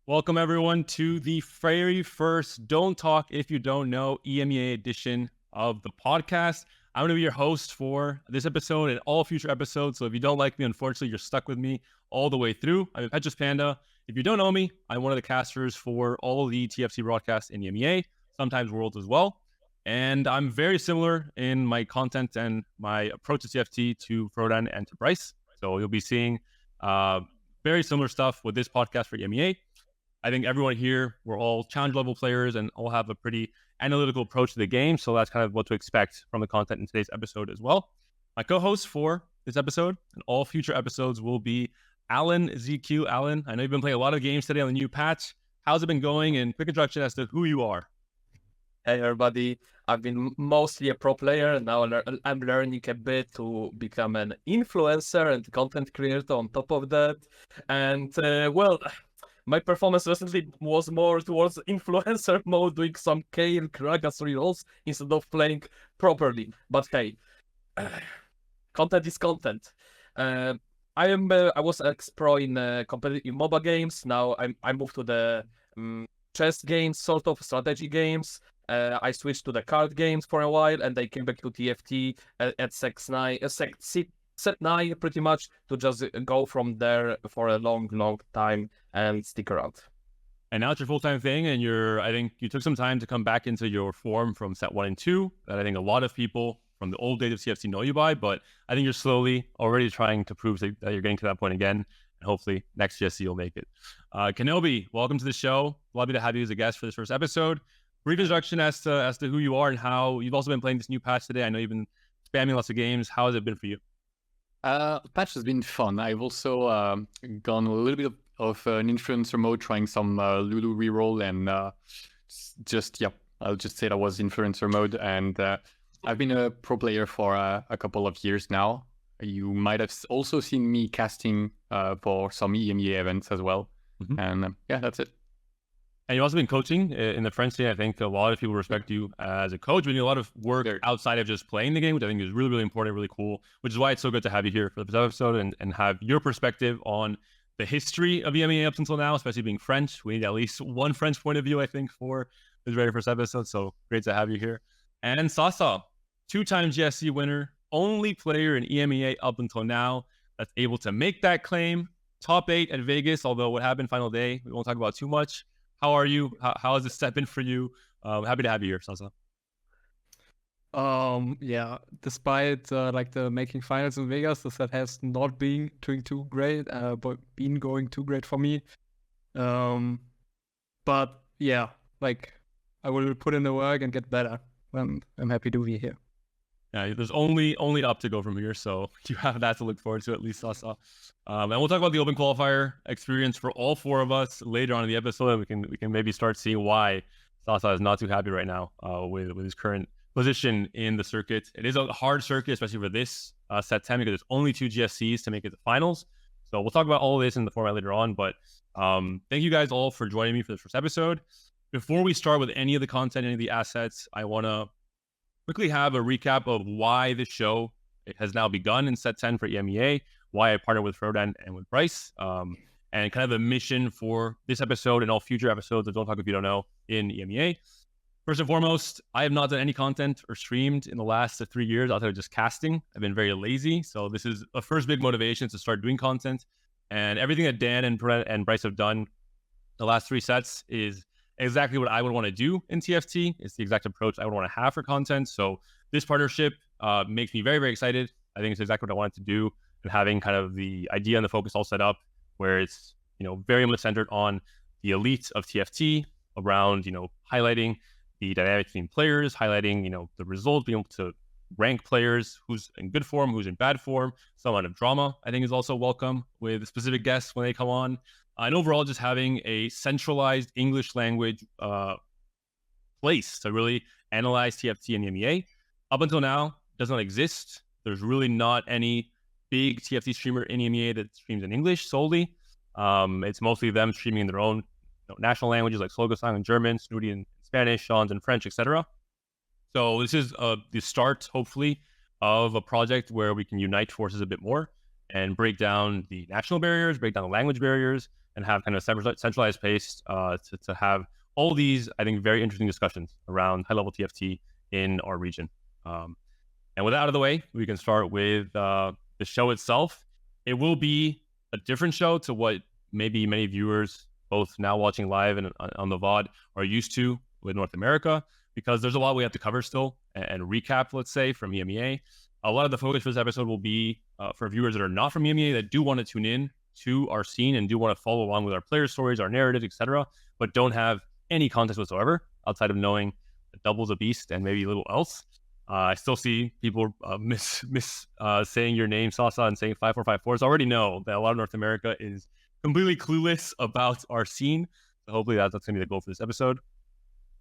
Welcome everyone to the very first Don't Talk If You Don't Know EMEA edition of the podcast. I'm going to be your host for this episode and all future episodes. So if you don't like me, unfortunately, you're stuck with me all the way through. I'm ImpetuousPanda. If you don't know me, I'm one of the casters for all the TFC broadcasts in EMEA, sometimes Worlds as well. And I'm very similar in my content and my approach to TFT to Frodan and to Bryce. So you'll be seeing very similar stuff with this podcast for EMEA. I think everyone here, we're all challenge level players and all have a pretty analytical approach to the game. So that's kind of what to expect from the content in today's episode as well. My co-host for this episode and all future episodes will be Alanzq. Alan, I know you've been playing a lot of games today on the new patch. How's it been going? And quick introduction as to who you are. Hey everybody, I've been mostly a pro player, and now I'm learning a bit to become an influencer and content creator on top of that. And my performance recently was more towards influencer mode, doing some Kale Kragas rerolls instead of playing properly. But hey, content is content. I was ex-pro in competitive MOBA games. Now I moved to the chess games, sort of strategy games. I switched to the card games for a while, and I came back to TFT at set 9 pretty much to just go from there for a long time and stick around. And now it's your full-time thing, and I think you took some time to come back into your form from set 1 and 2 that I think a lot of people from the old days of TFT know you by, but I think you're slowly already trying to prove that you're getting to that point again, and hopefully next GSC you'll make it. Kenobi, welcome to the show. Lovely to have you as a guest for this first episode. Brief introduction as to who you are and how you've also been playing this new patch today. I know you've been spamming lots of games. How has it been for you? Patch has been fun. I've also gone a little bit of an influencer mode, trying some Lulu reroll, and I'll just say that was influencer mode. And I've been a pro player for a couple of years now. You might have also seen me casting for some EMEA events as well. Mm-hmm. And that's it. And you've also been coaching in the French scene. I think a lot of people respect you as a coach, but you do a lot of work outside of just playing the game, which I think is really, really important, really cool, which is why it's so good to have you here for this episode and have your perspective on the history of EMEA up until now, especially being French. We need at least one French point of view, I think, for this very first episode. So great to have you here. And Sasa, two-time GSC winner, only player in EMEA up until now that's able to make that claim. Top 8 at Vegas, although what happened final day, we won't talk about too much. How are you? How has this step been for you? Happy to have you here, Sasa. Despite the making finals in Vegas, the set has not been doing too great, but been going too great for me. But yeah, I will put in the work and get better. I'm happy to be here. Yeah, there's only up to go from here, so you have that to look forward to at least, Sasa. And we'll talk about the Open Qualifier experience for all four of us later on in the episode. We can maybe start seeing why Sasa is not too happy right now with his current position in the circuit. It is a hard circuit, especially for this set 10, because there's only 2 GSCs to make it to finals. So we'll talk about all of this in the format later on. But thank you guys all for joining me for this first episode. Before we start with any of the content, any of the assets, I want to quickly have a recap of why this show has now begun in set 10 for EMEA, why I partnered with Frodan and with Bryce, and kind of the mission for this episode and all future episodes of Don't Talk If You Don't Know in EMEA. First and foremost, I have not done any content or streamed in the last 3 years outside of just casting. I've been very lazy, so this is a first big motivation to start doing content. And everything that Dan and Bryce have done the last 3 sets is exactly what I would want to do in TFT. It's the exact approach I would want to have for content. So this partnership makes me very, very excited. I think it's exactly what I wanted to do, and having kind of the idea and the focus all set up where it's, very much centered on the elite of TFT around, highlighting the dynamic between players, highlighting, the results, being able to rank players, who's in good form, who's in bad form. Some amount of drama, I think, is also welcome with specific guests when they come on. And overall, just having a centralized English language place to really analyze TFT and EMEA. Up until now, does not exist. There's really not any big TFT streamer in EMEA that streams in English solely. It's mostly them streaming in their own national languages like Slogosang in German, Snooty in Spanish, Sean's in French, etc. So this is the start, hopefully, of a project where we can unite forces a bit more and break down the national barriers, break down the language barriers, and have kind of a centralized pace to have all these, I think, very interesting discussions around high-level TFT in our region. And with that out of the way, we can start with the show itself. It will be a different show to what maybe many viewers, both now watching live and on the VOD, are used to with North America, because there's a lot we have to cover still and recap, let's say, from EMEA. A lot of the focus for this episode will be for viewers that are not from EMEA that do want to tune in to our scene and do want to follow along with our player stories, our narratives, etc., but don't have any context whatsoever outside of knowing that Double's a beast and maybe a little else. I still see people saying your name, Sasa, and saying 5454. So I already know that a lot of North America is completely clueless about our scene. So hopefully that's going to be the goal for this episode.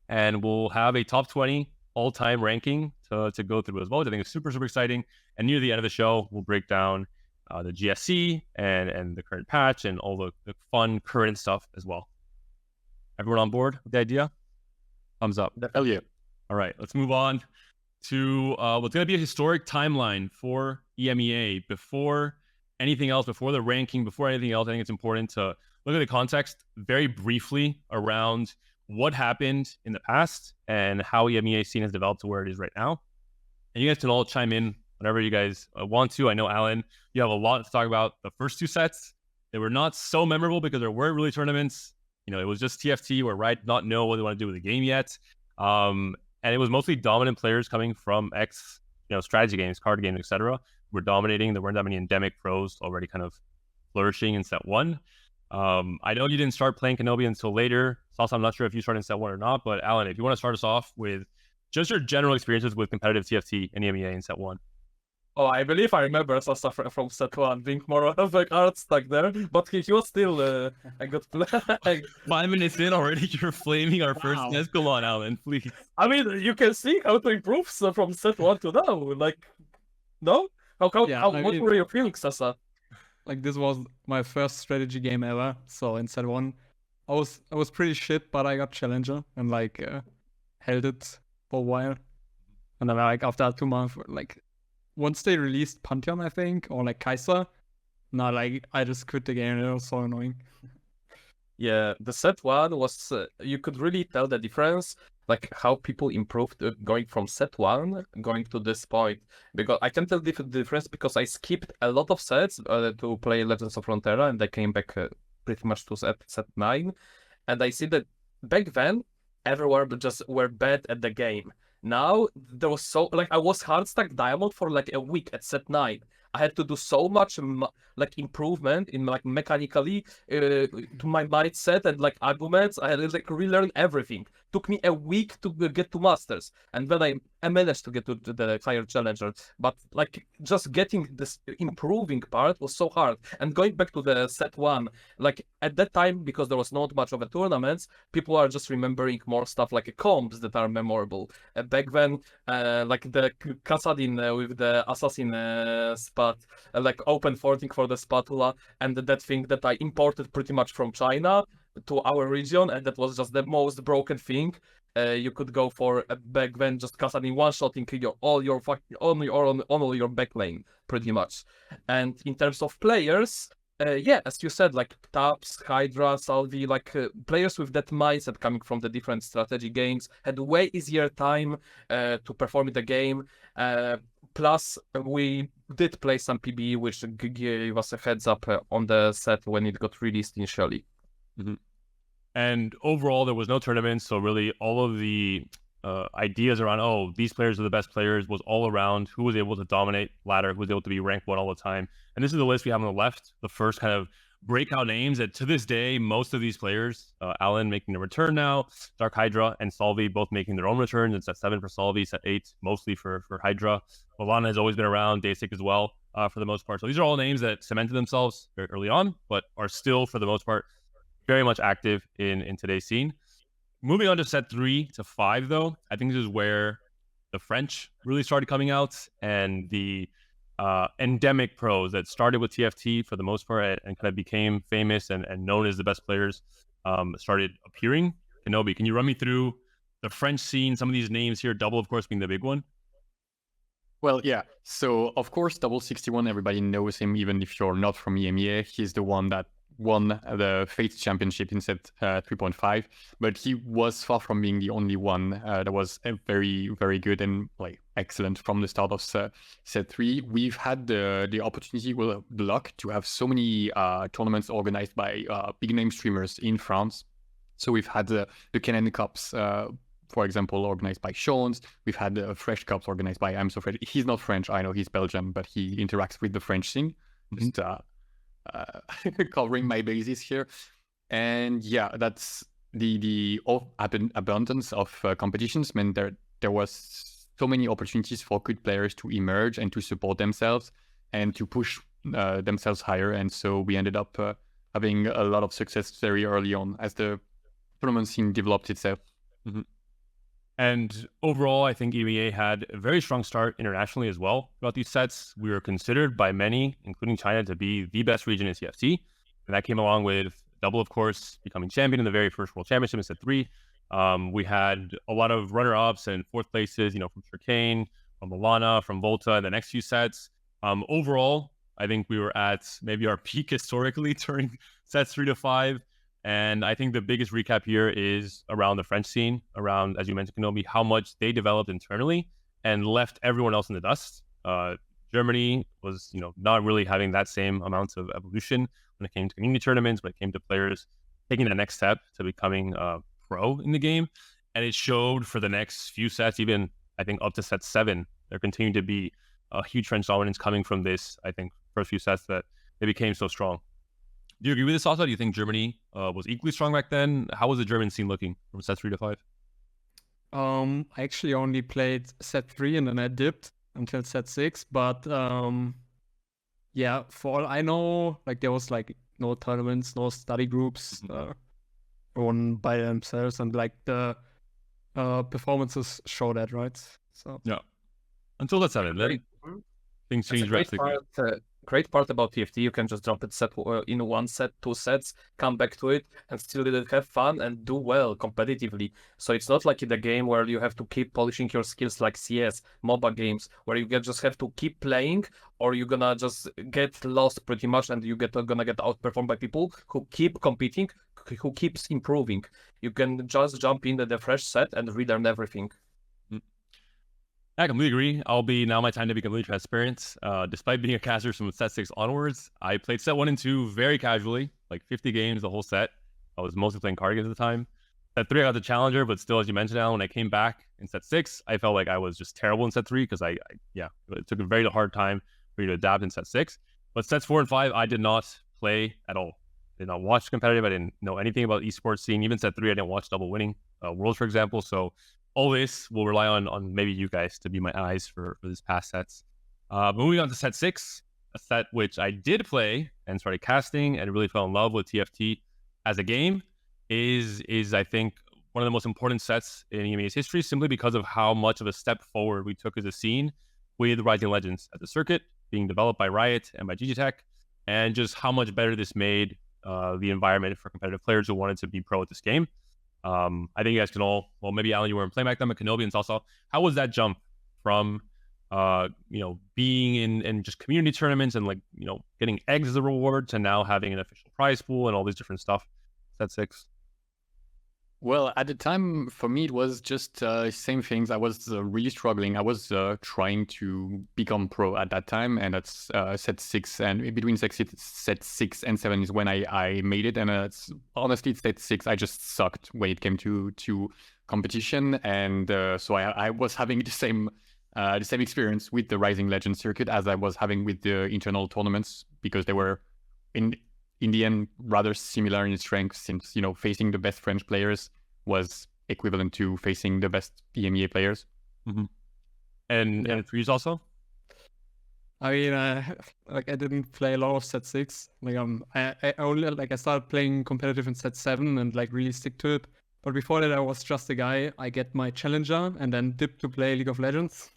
And we'll have a top 20 all-time ranking to go through as well, which I think is super, super exciting. And near the end of the show, we'll break down the GSC and the current patch and all the fun current stuff as well. Everyone on board with the idea? Thumbs up. Hell yeah. All right, let's move on to what's going to be a historic timeline for EMEA. Before anything else, before the ranking, before anything else, I think it's important to look at the context very briefly around what happened in the past and how EMEA scene has developed to where it is right now. And you guys can all chime in whenever you guys want to. I know, Alan, you have a lot to talk about the first two sets. They were not so memorable because there weren't really tournaments. You know, it was just TFT where Riot did not know what they want to do with the game yet. And it was mostly dominant players coming from strategy games, card games, etc. Were dominating. There weren't that many endemic pros already kind of flourishing in set one. I know you didn't start playing Kenobi until later. Sasa, I'm not sure if you started in set one or not, but Alan, if you want to start us off with just your general experiences with competitive TFT and EMEA in set one. Oh, I believe I remember Sasa from set one being more of like art stuck there, but he was still a good player. 5 minutes in already, you're flaming our first Wow. Nesco on, Alan, please. I mean, you can see how to improve from set one to now. Like, no? What were your feelings, Sasa? Like, this was my first strategy game ever. So in set one, I was pretty shit, but I got challenger and like held it for a while. And then like after 2 months, like once they released Pantheon, I think, or like Kaiser, now like I just quit the game. It was so annoying. Yeah, the set one was, you could really tell the difference, like how people improved going from set one, going to this point. Because I can tell the difference because I skipped a lot of sets to play Legends of Frontera, and I came back pretty much to set 9. And I see that back then, everywhere just were bad at the game. Now, there was I was hard stack diamond for like a week at set 9. I had to do so much like improvement in like mechanically to my mindset and like arguments. I had to like relearn everything. Took me a week to get to masters, and then I managed to get to the higher challenger. But like just getting this improving part was so hard. And going back to the set one, like at that time, because there was not much of a tournaments, people are just remembering more stuff like combs that are memorable. Back then, like the Kassadin with the assassin spot, like open forting for the spatula, and that thing that I imported pretty much from China to our region, and that was just the most broken thing you could go for back then. Just Kassadin one-shotting all your back lane pretty much. And in terms of players, yeah, as you said, like Taps, Hydra, Salvi, like players with that mindset coming from the different strategy games had way easier time to perform in the game. Plus, we did play some PBE, which gave us a heads up on the set when it got released initially. Mm-hmm. And overall, there was no tournaments, so really all of the ideas around, these players are the best players, was all around who was able to dominate ladder, who was able to be ranked 1 all the time. And this is the list we have on the left, the first kind of breakout names that to this day, most of these players, Alan making a return now, Dark Hydra and Salvi both making their own returns. It's set 7 for Salvi, set 8 mostly for Hydra. Valana has always been around, Daysik as well, for the most part. So these are all names that cemented themselves very early on, but are still, for the most part, very much active in today's scene. Moving on to set 3 to 5, though, I think this is where the French really started coming out, and the endemic pros that started with TFT for the most part and kind of became famous and known as the best players started appearing. Kenobi, can you run me through the French scene, some of these names here, Double, of course, being the big one? Well, yeah. So, of course, Double 61, everybody knows him, even if you're not from EMEA. He's the one that won the Fate Championship in set 3.5. But he was far from being the only one that was very, very good and like excellent from the start of set 3. We've had the opportunity, well, the luck to have so many tournaments organized by big name streamers in France. So we've had the Kenobi Cups, for example, organized by Sean's. We've had the Fresh Cups organized by I'm So Fresh. He's not French, I know he's Belgian, but he interacts with the French scene. Just covering my bases here. And yeah, that's the abundance of competitions meant there was so many opportunities for good players to emerge and to support themselves and to push themselves higher. And so we ended up having a lot of success very early on as the tournament scene developed itself. And overall, I think EMEA had a very strong start internationally as well. Throughout these sets, we were considered by many, including China, to be the best region in CFT. And that came along with Double, of course, becoming champion in the very first World Championship in set 3. We had a lot of runner-ups and fourth places, from Chircane, from Milana, from Volta in the next few sets. Overall, I think we were at maybe our peak historically during sets 3 to 5. And I think the biggest recap here is around the French scene, around, as you mentioned, Kenobi, how much they developed internally and left everyone else in the dust. Germany was, not really having that same amount of evolution when it came to community tournaments, when it came to players taking that next step to becoming pro in the game. And it showed for the next few sets, even I think up to set 7, there continued to be a huge French dominance coming from this, I think, first few sets that they became so strong. Do you agree with this also? Do you think Germany was equally strong back then? How was the German scene looking from set 3 to 5? I actually only played set 3 and then I dipped until set 6. But yeah, for all I know, like there was like no tournaments, no study groups run by themselves, and like the performances show that, right? So yeah, until that 7, then things changed drastically. Great part about TFT, you can just jump it in one set, 2 sets, come back to it, and still have fun and do well competitively. So it's not like in the game where you have to keep polishing your skills like CS, MOBA games, where you just have to keep playing, or you're gonna just get lost pretty much, and gonna get outperformed by people who keep competing, who keeps improving. You can just jump into the fresh set and relearn everything. I completely agree. I'll be now my time to be completely transparent. Despite being a caster from set 6 onwards, I played set 1 and 2 very casually, like 50 games the whole set. I was mostly playing card games at the time. Set 3, I got the challenger, but still, as you mentioned, Alan, when I came back in set 6, I felt like I was just terrible in set 3 because it took a very hard time for me to adapt in set 6. But sets 4 and 5, I did not play at all. I did not watch competitive. I didn't know anything about esports scene. Even set 3, I didn't watch double winning worlds, for example. So all this will rely on maybe you guys to be my eyes for this past sets. Moving on to set 6, a set which I did play and started casting and really fell in love with TFT as a game is I think one of the most important sets in EMEA's history, simply because of how much of a step forward we took as a scene with Rising Legends as a circuit being developed by Riot and by GGTech, and just how much better this made the environment for competitive players who wanted to be pro at this game. I think you guys can all, well, maybe Alan, you weren't playing back then, but Kenobi and Salsa, how was that jump from, being in just community tournaments and getting eggs as a reward to now having an official prize pool and all these different stuff? Set 6. Well, at the time, for me, it was just same things. I was really struggling. I was trying to become pro at that time, and that's set 6. And between set 6 and 7 is when I made it. And honestly, set 6, I just sucked when it came to competition. And so I was having the same experience with the Rising Legend circuit as I was having with the internal tournaments, because they were in the end rather similar in strength, since facing the best French players was equivalent to facing the best EMEA players. And for you also? I mean, I didn't play a lot of set 6. I only I started playing competitive in set 7 and really stick to it. But before that, I was just a guy. I get my challenger and then dip to play League of Legends.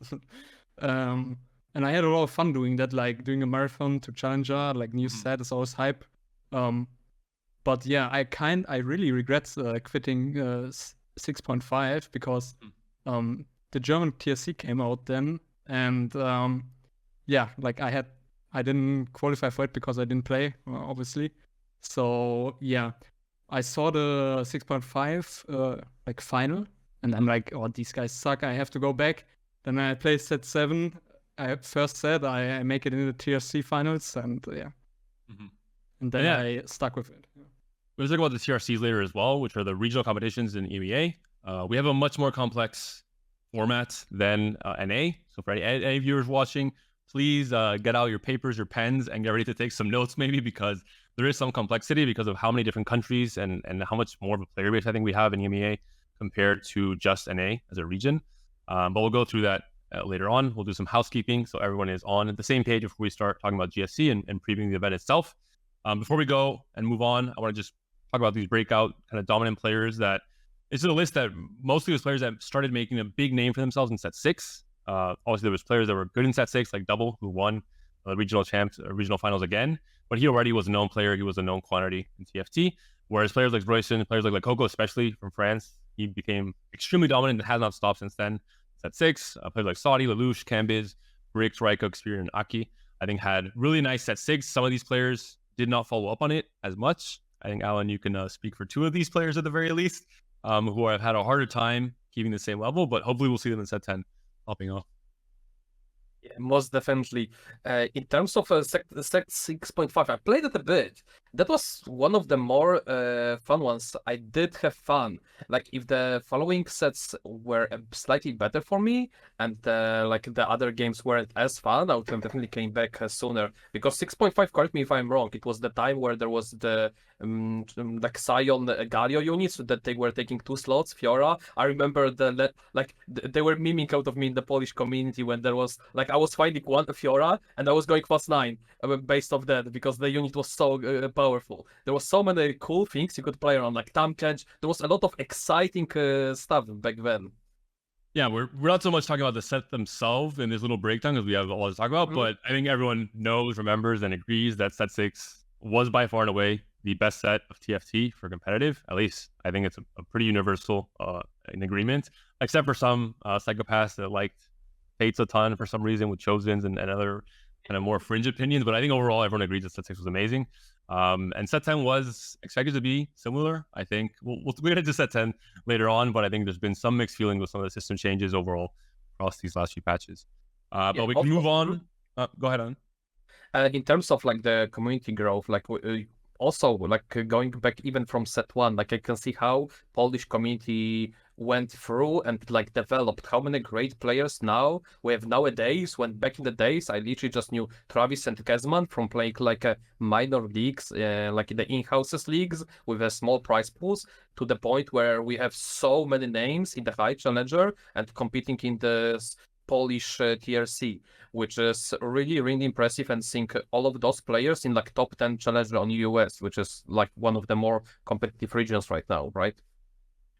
And I had a lot of fun doing that, doing a marathon to challenger, new set is always hype. But yeah, I really regret quitting 6.5 because the German TSC came out then, And yeah, like I didn't qualify for it because I didn't play, obviously. So yeah, I saw the 6.5 like final, and I'm like, oh, these guys suck. I have to go back. Then I play set 7. I first set I make it in the TRC finals, and yeah, and then I stuck with it. We'll talk about the TRCs later as well, which are the regional competitions in EMEA. We have a much more complex format than NA. So for any viewers watching, please get out your papers, your pens, and get ready to take some notes maybe, because there is some complexity because of how many different countries and how much more of a player base I think we have in EMEA compared to just NA as a region. But we'll go through that later on. We'll do some housekeeping so everyone is on the same page before we start talking about GSC and previewing the event itself. Before we go and move on, I want to just talk about these breakout kind of dominant players that it's a list that mostly was players that started making a big name for themselves in set 6. Obviously, there was players that were good in set 6, like Double, who won the regional champs, regional finals again. But he already was a known player. He was a known quantity in TFT. Whereas players like Royson, players like Coco, especially from France, he became extremely dominant and has not stopped since then. Set 6, players like Saudi, Lelouch, Cambiz, Brix, Raiko, Xperia, and Aki, I think had really nice set 6. Some of these players did not follow up on it as much. I think, Alan, you can speak for 2 of these players at the very least, who have had a harder time keeping the same level, but hopefully we'll see them in set 10 popping off. Yeah, most definitely. In terms of set 6.5, I played it a bit. That was one of the more fun ones. I did have fun. Like, if the following sets were slightly better for me, and like the other games weren't as fun, I would have definitely came back sooner. Because 6.5, correct me if I'm wrong, it was the time where there was the like Sion Galio units that they were taking 2 slots, Fiora. I remember they were miming out of me in the Polish community when there was like I was finding one Fiora and I was going fast 9 based off that because the unit was so powerful. There was so many cool things you could play around, like Tamkench. There was a lot of exciting stuff back then. Yeah, we're not so much talking about the set themselves in this little breakdown because we have a lot to talk about, but I think everyone knows, remembers, and agrees that set 6 was by far and away the best set of TFT for competitive. At least I think it's a pretty universal in agreement, except for some psychopaths that liked Fates a ton for some reason with Chosens and other kind of more fringe opinions. But I think overall everyone agrees that set 6 was amazing. And set 10 was expected to be similar. I think we'll get into set 10 later on, but I think there's been some mixed feelings with some of the system changes overall across these last few patches. But we can move on. Go ahead, on. In terms of like the community growth, like also like going back even from set 1, like I can see how Polish community went through and like developed, how many great players now we have nowadays, when back in the days I literally just knew Travis and Kezman from playing like minor leagues, like in the in-houses leagues with a small prize pools, to the point where we have so many names in the high challenger and competing in the Polish TRC, which is really, really impressive, and seeing all of those players in like top 10 challenger on US, which is like one of the more competitive regions right now, right?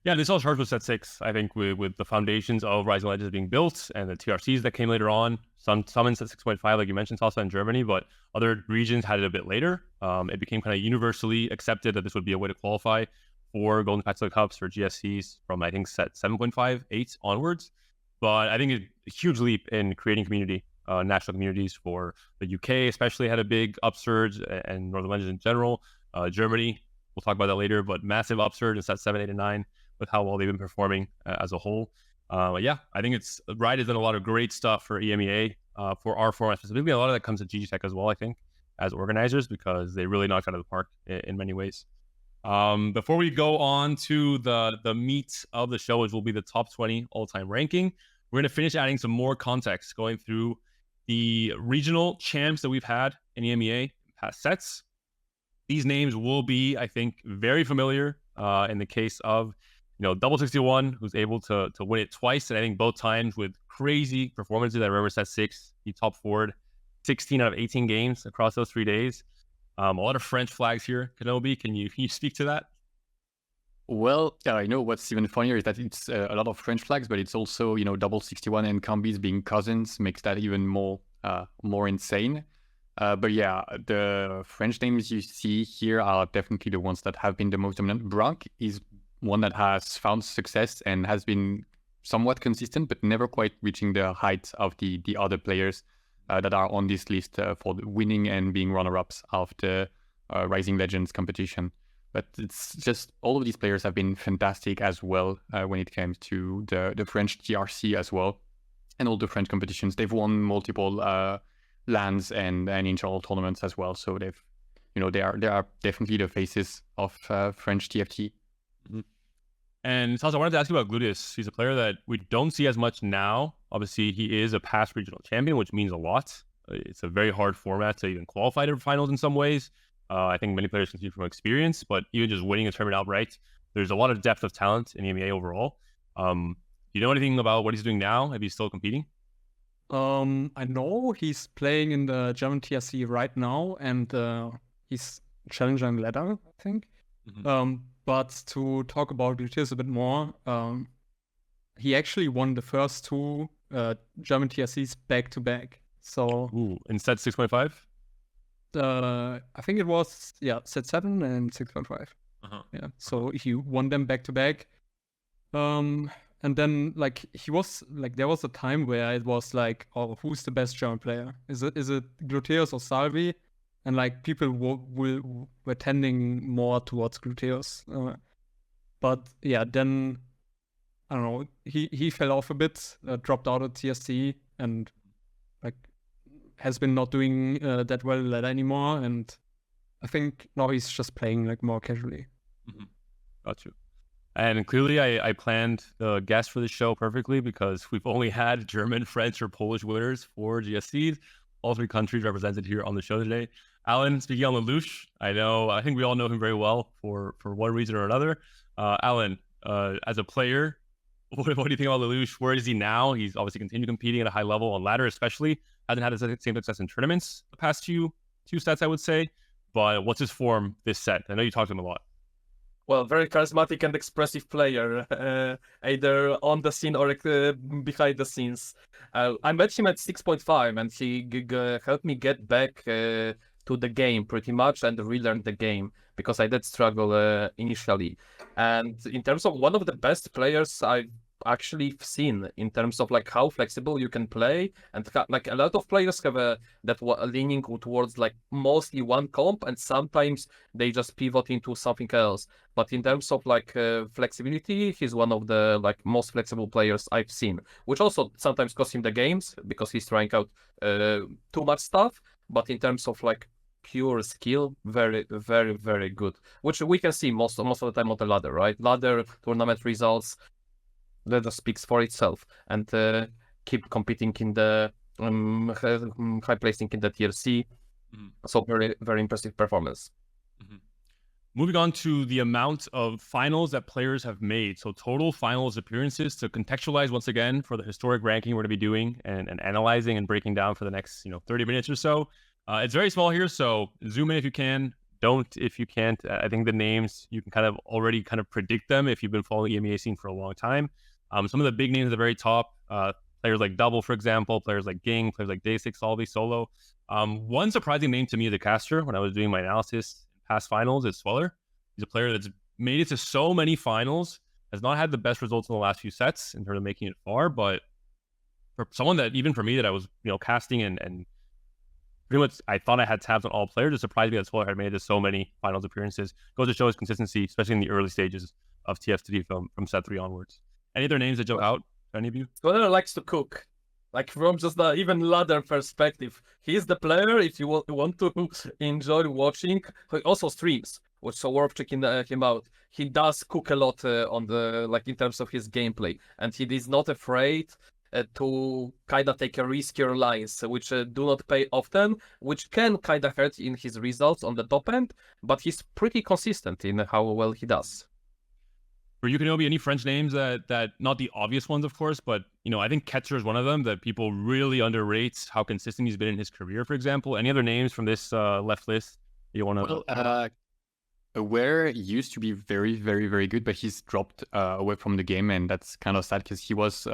Yeah, this all starts with set 6, I think, with the foundations of Rising Legends being built and the TRCs that came later on. Some in set 6.5, like you mentioned, Sasa in Germany, but other regions had it a bit later. It became kind of universally accepted that this would be a way to qualify for Golden Spatula Cups or GSCs from, I think, set 7.5, 8 onwards. But I think it's a huge leap in creating community, national communities for the UK, especially had a big upsurge, and Northern Legends in general. Germany, we'll talk about that later, but massive upsurge in set 7, 8, and 9 with how well they've been performing as a whole. Yeah, I think Riot has done a lot of great stuff for EMEA, for our format specifically. A lot of that comes to GG Tech as well, I think, as organizers, because they really knocked out of the park in many ways. Before we go on to the meat of the show, which will be the top 20 all-time ranking, we're going to finish adding some more context, going through the regional champs that we've had in EMEA past sets. These names will be, I think, very familiar in the case of, Double 61, who's able to win it twice, and I think both times with crazy performances. I remember set 6, he top forward 16 out of 18 games across those 3 days. A lot of French flags here. Kenobi, can you speak to that? Well, I know what's even funnier is that it's a lot of French flags, but it's also, Double 61 and Cambiz being cousins makes that even more insane. But yeah, the French names you see here are definitely the ones that have been the most dominant. Bronk is one that has found success and has been somewhat consistent, but never quite reaching the heights of the other players that are on this list for the winning and being runner-ups of the Rising Legends competition. But it's just all of these players have been fantastic as well when it comes to the French GRC as well, and all the French competitions. They've won multiple lands and internal tournaments as well. So they've, they are definitely the faces of French TFT. Mm-hmm. And Sasa, I wanted to ask you about Gluteus. He's a player that we don't see as much now. Obviously, he is a past regional champion, which means a lot. It's a very hard format to even qualify to finals in some ways. I think many players can see from experience, but even just winning a tournament outright, there's a lot of depth of talent in EMEA overall. Do you know anything about what he's doing now? If he's still competing? I know he's playing in the German TRC right now, and he's challenger in ladder, I think. Mm-hmm. But to talk about Gluteus a bit more, he actually won the first two German TRCs back to back. So in set 6.5? I think it was set 7 and 6.5. Yeah, so he won them back to back. And then he was there was a time where it was like, oh, who's the best German player? Is it Gluteus or Salvi? And people were tending more towards Gluteus. But yeah, then I don't know. He fell off a bit, dropped out of TSC, and has been not doing that well in ladder anymore. And I think now he's just playing more casually. Mm-hmm. Got you. And clearly, I planned the guest for the show perfectly because we've only had German, French, or Polish winners for GSCs. All three countries represented here on the show today. Alan, speaking on Lelouch, I think we all know him very well for one reason or another. Alan, as a player, what do you think about Lelouch? Where is he now? He's obviously continued competing at a high level on ladder, especially. Hasn't had the same success in tournaments the past two sets, I would say. But what's his form this set? I know you talked to him a lot. Well, very charismatic and expressive player, either on the scene or behind the scenes. I met him at 6.5, and he helped me get back to the game pretty much and relearn the game, because I did struggle initially. And in terms of one of the best players I've actually seen in terms of how flexible you can play, and a lot of players have that leaning towards mostly one comp, and sometimes they just pivot into something else. But in terms of flexibility, he's one of the most flexible players I've seen, which also sometimes costs him the games because he's trying out too much stuff. But in terms of pure skill, very, very, very good, which we can see most of the time on the ladder, right? Ladder tournament results, that speaks for itself, and keep competing in the high placing in the TRC. Mm-hmm. So very, very impressive performance. Mm-hmm. Moving on to the amount of finals that players have made. So total finals appearances, to contextualize once again for the historic ranking we're going to be doing and analyzing and breaking down for the next 30 minutes or so. It's very small here, so zoom in if you can. Don't if you can't. I think the names, you can already predict them if you've been following the EMEA scene for a long time. Some of the big names at the very top, players like Double, for example, players like Ging, players like Day6, Solvi, Solo. One surprising name to me as a caster when I was doing my analysis in past finals is Sweller. He's a player that's made it to so many finals, has not had the best results in the last few sets in terms of making it far, but for someone that, even for me, that I was casting and pretty much I thought I had tabs on all players, it surprised me that Sweller had made it to so many finals appearances. Goes to show his consistency, especially in the early stages of TF3 from set 3 onwards. Any other names that jump out to any of you? Sweller likes to cook. From just the even ladder perspective, he's the player if you want to enjoy watching. He also streams, which so worth checking him out. He does cook a lot on the in terms of his gameplay, and he is not afraid to take a riskier lines, which do not pay often, which can hurt in his results on the top end, but he's pretty consistent in how well he does. For you, Kenobi, any French names that not the obvious ones, of course, but I think Ketzer is one of them that people really underrate how consistent he's been in his career, for example. Any other names from this left list you want to? Well, Aware used to be very, very, very good, but he's dropped away from the game, and that's kind of sad because he was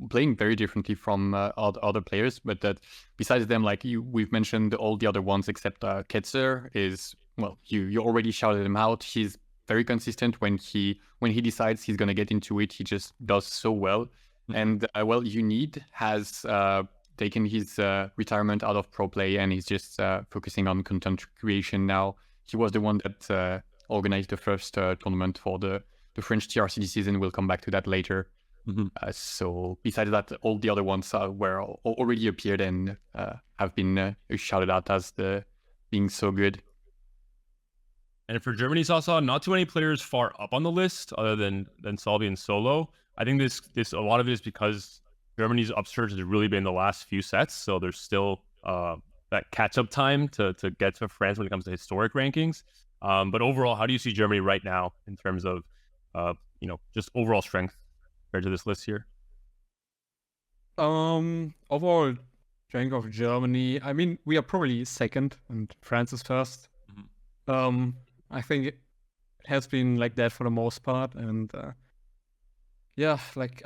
playing very differently from other players. But that besides them, we've mentioned all the other ones except Ketzer is, well, you already shouted him out. He's very consistent when he decides he's going to get into it. He just does so well. And well, Unid has taken his retirement out of pro play, and he's just focusing on content creation now. He was the one that organized the first tournament for the French TRCD season. We'll come back to that later. So besides that, all the other ones were already appeared and have been shouted out as being so good. And for Germany, Sasa, not too many players far up on the list other than Salvi and Solo. I think this a lot of it is because Germany's upsurge has really been the last few sets, so there's still that catch-up time to get to France when it comes to historic rankings. But overall, how do you see Germany right now in terms of just overall strength compared to this list here? Overall strength of Germany, I mean, we are probably second and France is first. I think it has been like that for the most part, and I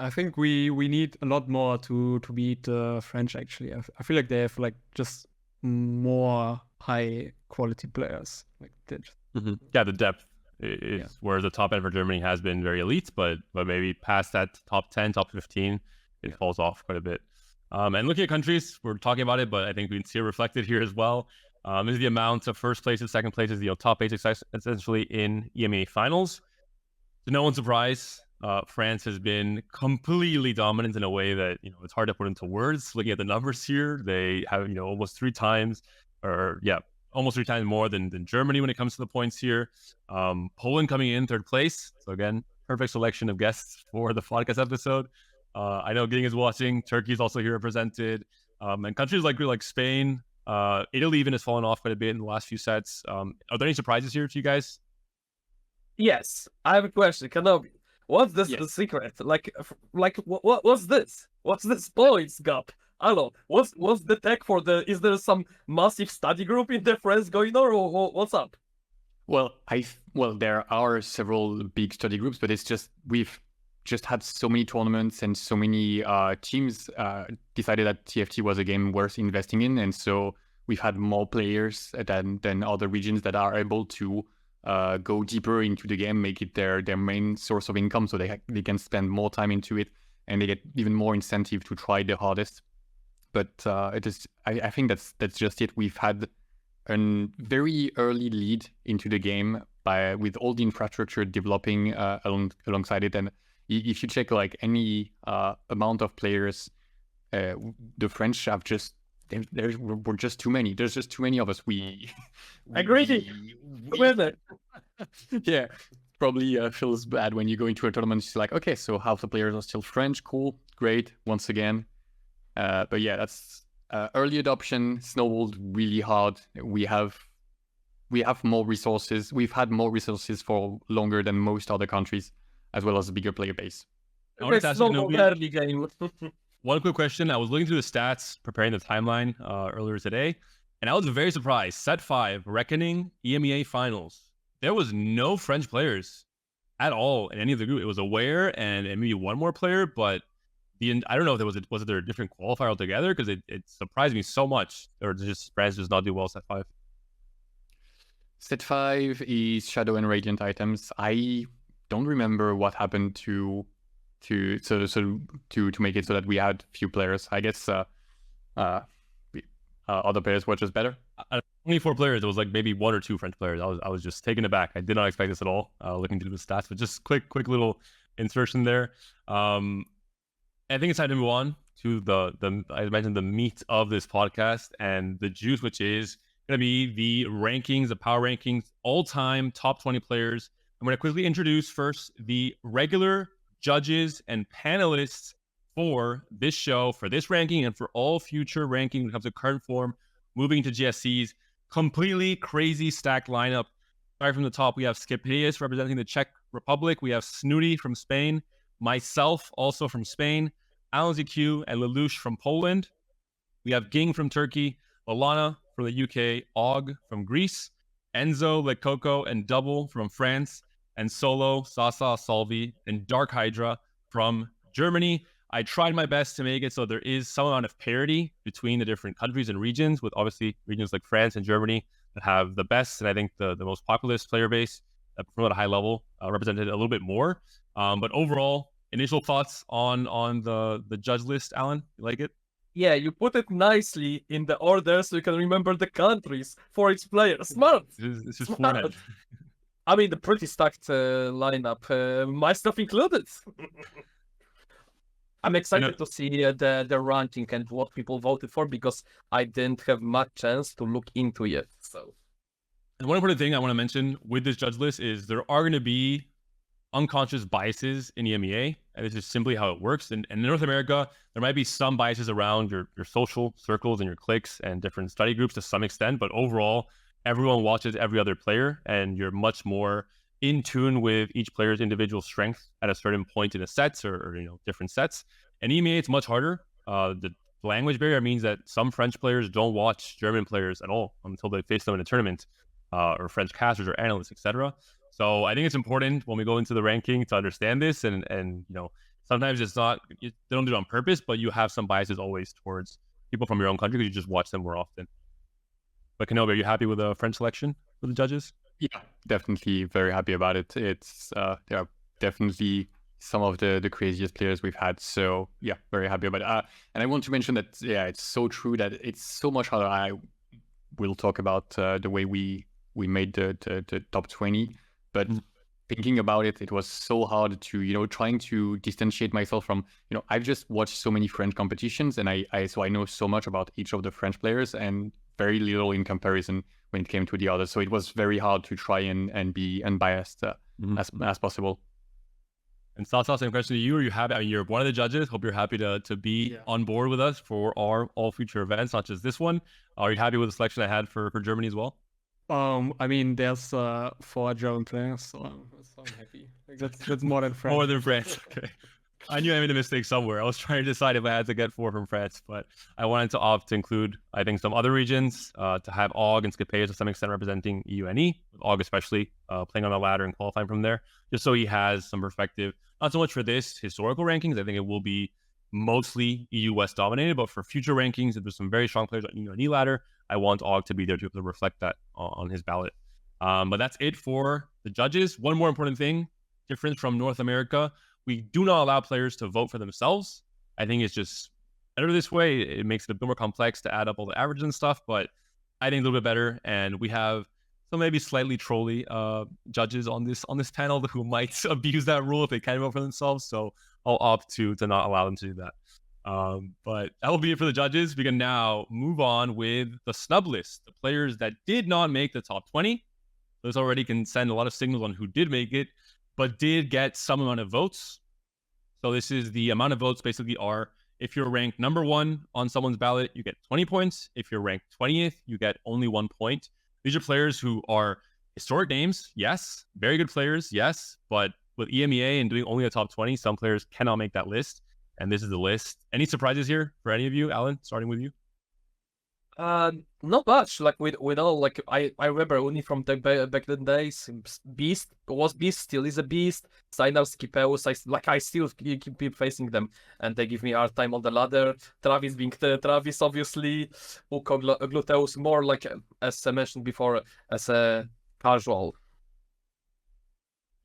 think we need a lot more to beat the French. Actually, I feel like they have like just more high quality players. Like Yeah, the depth is where the top end for Germany has been very elite, but maybe past that top 10, top 15, it falls off quite a bit. And looking at countries, we're talking about it, but I think we can see it reflected here as well. This is the amount of first places, second places, top 8 essentially in EMEA finals. To no one's surprise, France has been completely dominant in a way that it's hard to put into words. Looking at the numbers here, they have almost 3 times, almost 3 times more than Germany when it comes to the points here. Poland coming in 3rd place. So again, perfect selection of guests for the podcast episode. I know Ging is watching. Turkey is also here represented, and countries like Spain. Italy even has fallen off quite a bit in the last few sets. Are there any surprises here to you guys? Yes, I have a question. Kenobi, what's this the secret? What's this? What's this points gap? Hello, what's the tech for the? Is there some massive study group in the France going on, or what's up? Well, there are several big study groups, but it's just we've just had so many tournaments and so many teams decided that TFT was a game worth investing in, and so we've had more players than other regions that are able to go deeper into the game, make it their main source of income, so they can spend more time into it, and they get even more incentive to try the hardest. But I think that's just it. We've had a very early lead into the game with all the infrastructure developing alongside it, and if you check like any amount of players, the French have we're just too many. There's just too many of us. Agree. Yeah, probably feels bad when you go into a tournament. It's like, okay, so half the players are still French. Cool, great. Once again, but yeah, that's early adoption snowballed really hard. We have more resources. We've had more resources for longer than most other countries, as well as a bigger player base. It's not early game. One quick question. I was looking through the stats, preparing the timeline earlier today, and I was very surprised. Set 5, Reckoning, EMEA Finals. There was no French players at all in any of the group. It was Aware and maybe one more player, but I don't know if was there a different qualifier altogether, because it surprised me so much. Or just France does not do well Set 5. Set 5 is Shadow and Radiant items. I don't remember what happened to make it so that we had few players. I guess other players were just better. 24 players. There was like maybe 1 or 2 French players. I was just taken aback. I did not expect this at all. Looking through the stats, but just quick little insertion there. I think it's time to move on to the I mentioned the meat of this podcast and the juice, which is going to be the rankings, the power rankings, all-time top 20 players. I'm going to quickly introduce first the regular judges and panelists for this show, for this ranking, and for all future rankings when it comes to current form, moving to GSC's completely crazy stacked lineup. Starting from the top, we have Skipius representing the Czech Republic. We have Snooty from Spain. Myself, also from Spain. Alanzq and Lelouch from Poland. We have Ging from Turkey. Alana from the UK. Og from Greece. Enzo, Lekoko, and Double from France. And Solo, Sasa, Salvi, and Dark Hydra from Germany. I tried my best to make it so there is some amount of parity between the different countries and regions, with obviously regions like France and Germany that have the best and I think the most populous player base that perform at a high level, represented a little bit more. But overall, initial thoughts on the judge list, Alan? You like it? Yeah, you put it nicely in the order so you can remember the countries for each player. Smart. This is Smart. Fortnite. I mean, the pretty stacked lineup, my stuff included. I'm excited to see the ranking and what people voted for because I didn't have much chance to look into it. So, and one important thing I want to mention with this judge list is there are going to be unconscious biases in EMEA, and this is simply how it works. And in North America, there might be some biases around your social circles and your cliques and different study groups to some extent, but overall, everyone watches every other player, and you're much more in tune with each player's individual strength at a certain point in a set or different sets. And EMEA, it's much harder. The language barrier means that some French players don't watch German players at all until they face them in a tournament, or French casters or analysts, etc. So I think it's important when we go into the ranking to understand this, and sometimes it's not, they don't do it on purpose, but you have some biases always towards people from your own country because you just watch them more often. But Kenobi, are you happy with the French selection for the judges? Yeah, definitely very happy about it. It's there are definitely some of the craziest players we've had. So yeah, very happy about it. And I want to mention that it's so true that it's so much harder. I will talk about the way we made the top 20, but thinking about it, it was so hard to trying to distantiate myself from I've just watched so many French competitions, and I know so much about each of the French players and very little in comparison when it came to the others. So it was very hard to try and be unbiased as possible. And Sasa, same question to you. Are you happy? I mean, you're one of the judges. Hope you're happy to be on board with us for our all future events, not just this one. Are you happy with the selection I had for Germany as well? I mean, there's 4 German players, so I'm happy. Like, that's more than France. More than France. Okay. I knew I made a mistake somewhere. I was trying to decide if I had to get 4 from France, but I wanted to opt to include, I think, some other regions, to have Og and Scapeus to some extent representing EUNE, with Og especially playing on the ladder and qualifying from there, just so he has some perspective. Not so much for this historical rankings. I think it will be mostly EU West dominated, but for future rankings, if there's some very strong players on EUNE ladder, I want Og to be there to reflect that on his ballot. But that's it for the judges. One more important thing, difference from North America. We do not allow players to vote for themselves. I think it's just better this way. It makes it a bit more complex to add up all the averages and stuff, but I think a little bit better. And we have some maybe slightly trolly judges on this panel who might abuse that rule if they can vote for themselves. So I'll opt to not allow them to do that. But that will be it for the judges. We can now move on with the snub list, the players that did not make the top 20. Those already can send a lot of signals on who did make it, but did get some amount of votes. So this is the amount of votes basically are, if you're ranked number 1 on someone's ballot, you get 20 points. If you're ranked 20th, you get only 1 point. These are players who are historic names, yes. Very good players, yes. But with EMEA and doing only a top 20, some players cannot make that list. And this is the list. Any surprises here for any of you? Alan, starting with you. Not much. Like we know, like I remember only from the back then days, Beast was Beast, still is a Beast. Signals, Scapeus, I still keep facing them, and they give me hard time on the ladder. Travis being Travis, obviously. Uko Gluteus, more like, as I mentioned before, as a casual.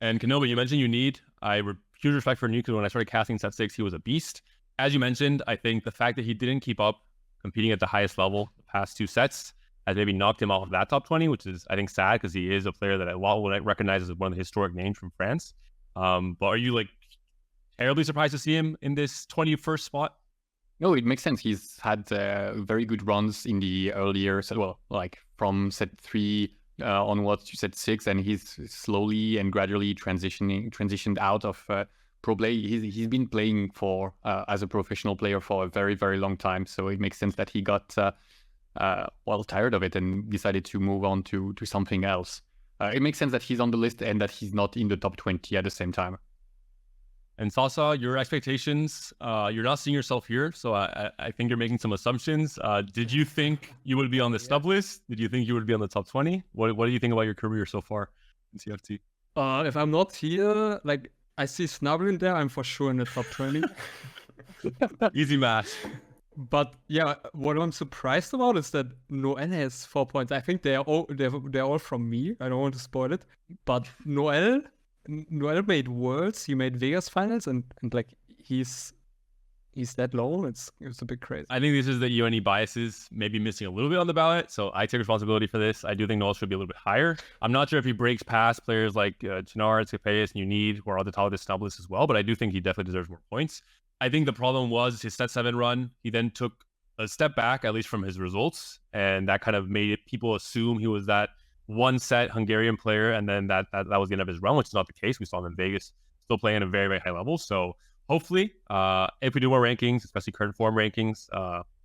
And Kenobi, you mentioned huge respect for Nuke. When I started casting set 6, he was a beast. As you mentioned, I think the fact that he didn't keep up competing at the highest level the past 2 sets has maybe knocked him off of that top 20, which is, I think, sad because he is a player that I recognize as one of the historic names from France. But are you terribly surprised to see him in this 21st spot? No, it makes sense. He's had very good runs in the earlier set, from set 3 onwards to set 6, and he's slowly and gradually transitioned out of pro play. He's been playing for as a professional player for a very, very long time, so it makes sense that he got tired of it and decided to move on to something else. It makes sense that he's on the list and that he's not in the top 20 at the same time. And Sasa, your expectations, you're not seeing yourself here, so I think you're making some assumptions. Did you think you would be on the snub list? Did you think you would be on the top 20? What do you think about your career so far in CFT? If I'm not here, I see Snubble in there, I'm for sure in the top 20. Easy math. But yeah, what I'm surprised about is that Noel has 4 points. I think they're all from me. I don't want to spoil it. But Noel Noel made Worlds, he made Vegas finals, and like he's that low. It's a bit crazy. I think this is the UNE biases maybe missing a little bit on the ballot, so I take responsibility for this. I do think Noel should be a little bit higher. I'm not sure if he breaks past players like Chenard, Cepheus, and Unid, who are on the top of the Snubbed List as well, but I do think he definitely deserves more points. I think the problem was his set 7 run. He then took a step back, at least from his results, and that kind of made people assume he was that one set Hungarian player, and then that was the end of his run, which is not the case. We saw him in Vegas still playing at a very, very high level. So hopefully, if we do more rankings, especially current form rankings,